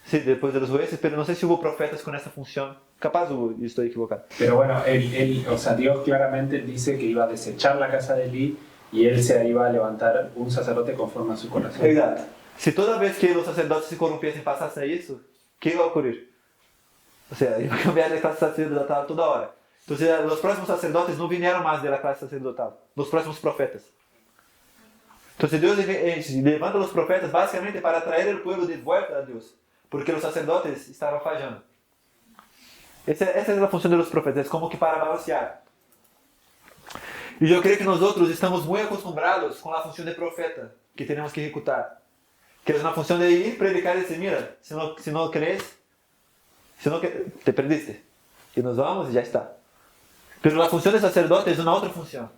Sí, después de los jueces, pero no sé si hubo profetas con esa función. Capaz hubo, y estoy equivocado. Pero bueno, Dios claramente dice que iba a desechar la casa de Elí y él se iba a levantar un sacerdote conforme a su corazón. Exacto. Si toda vez que los sacerdotes se corrompiesen pasase eso, ¿qué iba a ocurrir? O sea, iba a cambiar de clase sacerdotal toda hora. Entonces, los próximos sacerdotes no vinieron más de la clase sacerdotal, los próximos profetas. Entonces, Dios levanta a los profetas básicamente para traer el pueblo de vuelta a Dios, porque los sacerdotes estaban fallando. Esa es la función de los profetas, es como que para balancear. Y yo creo que nosotros estamos muy acostumbrados con la función de profeta que tenemos que ejecutar. Que es una función de ir, predicar y decir, mira, si no crees, te perdiste. Y nos vamos y ya está. Pero la función de sacerdote es una otra función.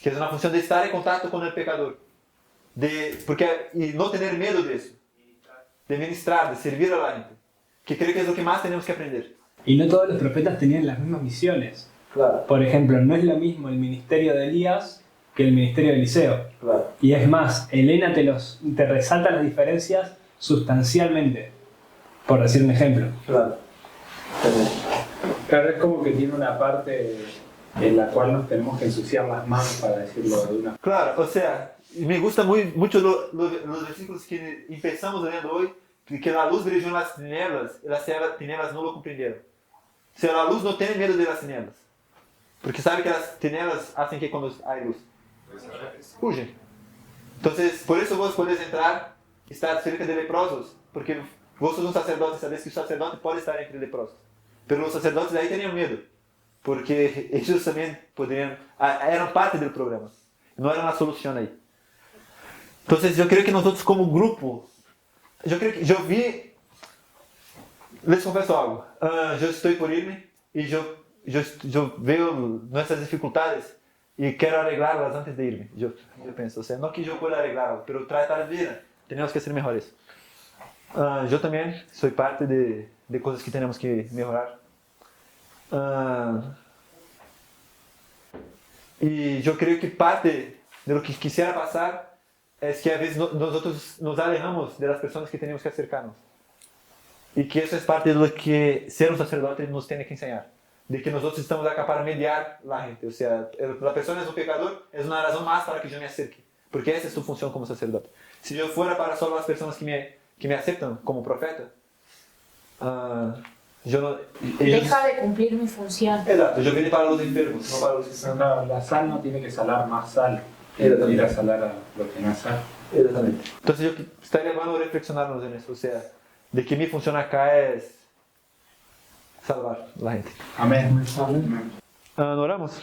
Que es una función de estar en contacto con el pecador. Y no tener miedo de eso. De ministrar, de servir a la gente. Que creo que es lo que más tenemos que aprender. Y no todos los profetas tenían las mismas misiones. Claro. Por ejemplo, no es lo mismo el ministerio de Elías que el ministerio de Eliseo. Claro. Y es más, Elena te resalta las diferencias sustancialmente, por decir un ejemplo. Claro. Claro, es como que tiene una parte en la cual nos tenemos que ensuciar las manos, para decirlo de una. Claro, o sea, me gusta mucho los versículos que empezamos leyendo hoy, que la luz brilló en las tinieblas y las tinieblas no lo comprendieron. O sea, la luz no tiene miedo de las tinieblas, porque sabe que las tinieblas hacen que cuando hay luz huyen. Entonces, por eso vos podés entrar, estar cerca de leprosos, porque vos sos un sacerdote, sabes que el sacerdote puede estar entre leprosos. Pero los sacerdotes ahí tenían miedo, porque ellos también eran parte del programa, no eran la solución ahí. Entonces yo creo que nosotros como grupo, les confieso algo, yo estoy por irme y yo veo nuestras dificultades y quiero arreglarlas antes de irme. Yo pienso, o sea, no que yo pueda arreglarlas, pero tratar de vida, tenemos que hacer mejores. Yo también soy parte de cosas que tenemos que mejorar. Y yo creo que parte de lo que quisiera pasar es que a veces nosotros nos alejamos de las personas que tenemos que acercarnos. Y que eso es parte de lo que ser un sacerdote nos tiene que enseñar. De que nosotros estamos acá para mediar la gente. O sea, la persona es un pecador, es una razón más para que yo me acerque. Porque esa es su función como sacerdote. Si yo fuera para solo las personas que me aceptan como profeta, deja de cumplir mi función. Exacto, yo vine para los enfermos, no para los que están. No, la sal no tiene que salar más sal. Ir a salar a lo que no es sal. Exactamente. Entonces yo estaría bueno reflexionarnos en eso, o sea, de que mi función acá es salvar a la gente. Amén. ¿No oramos?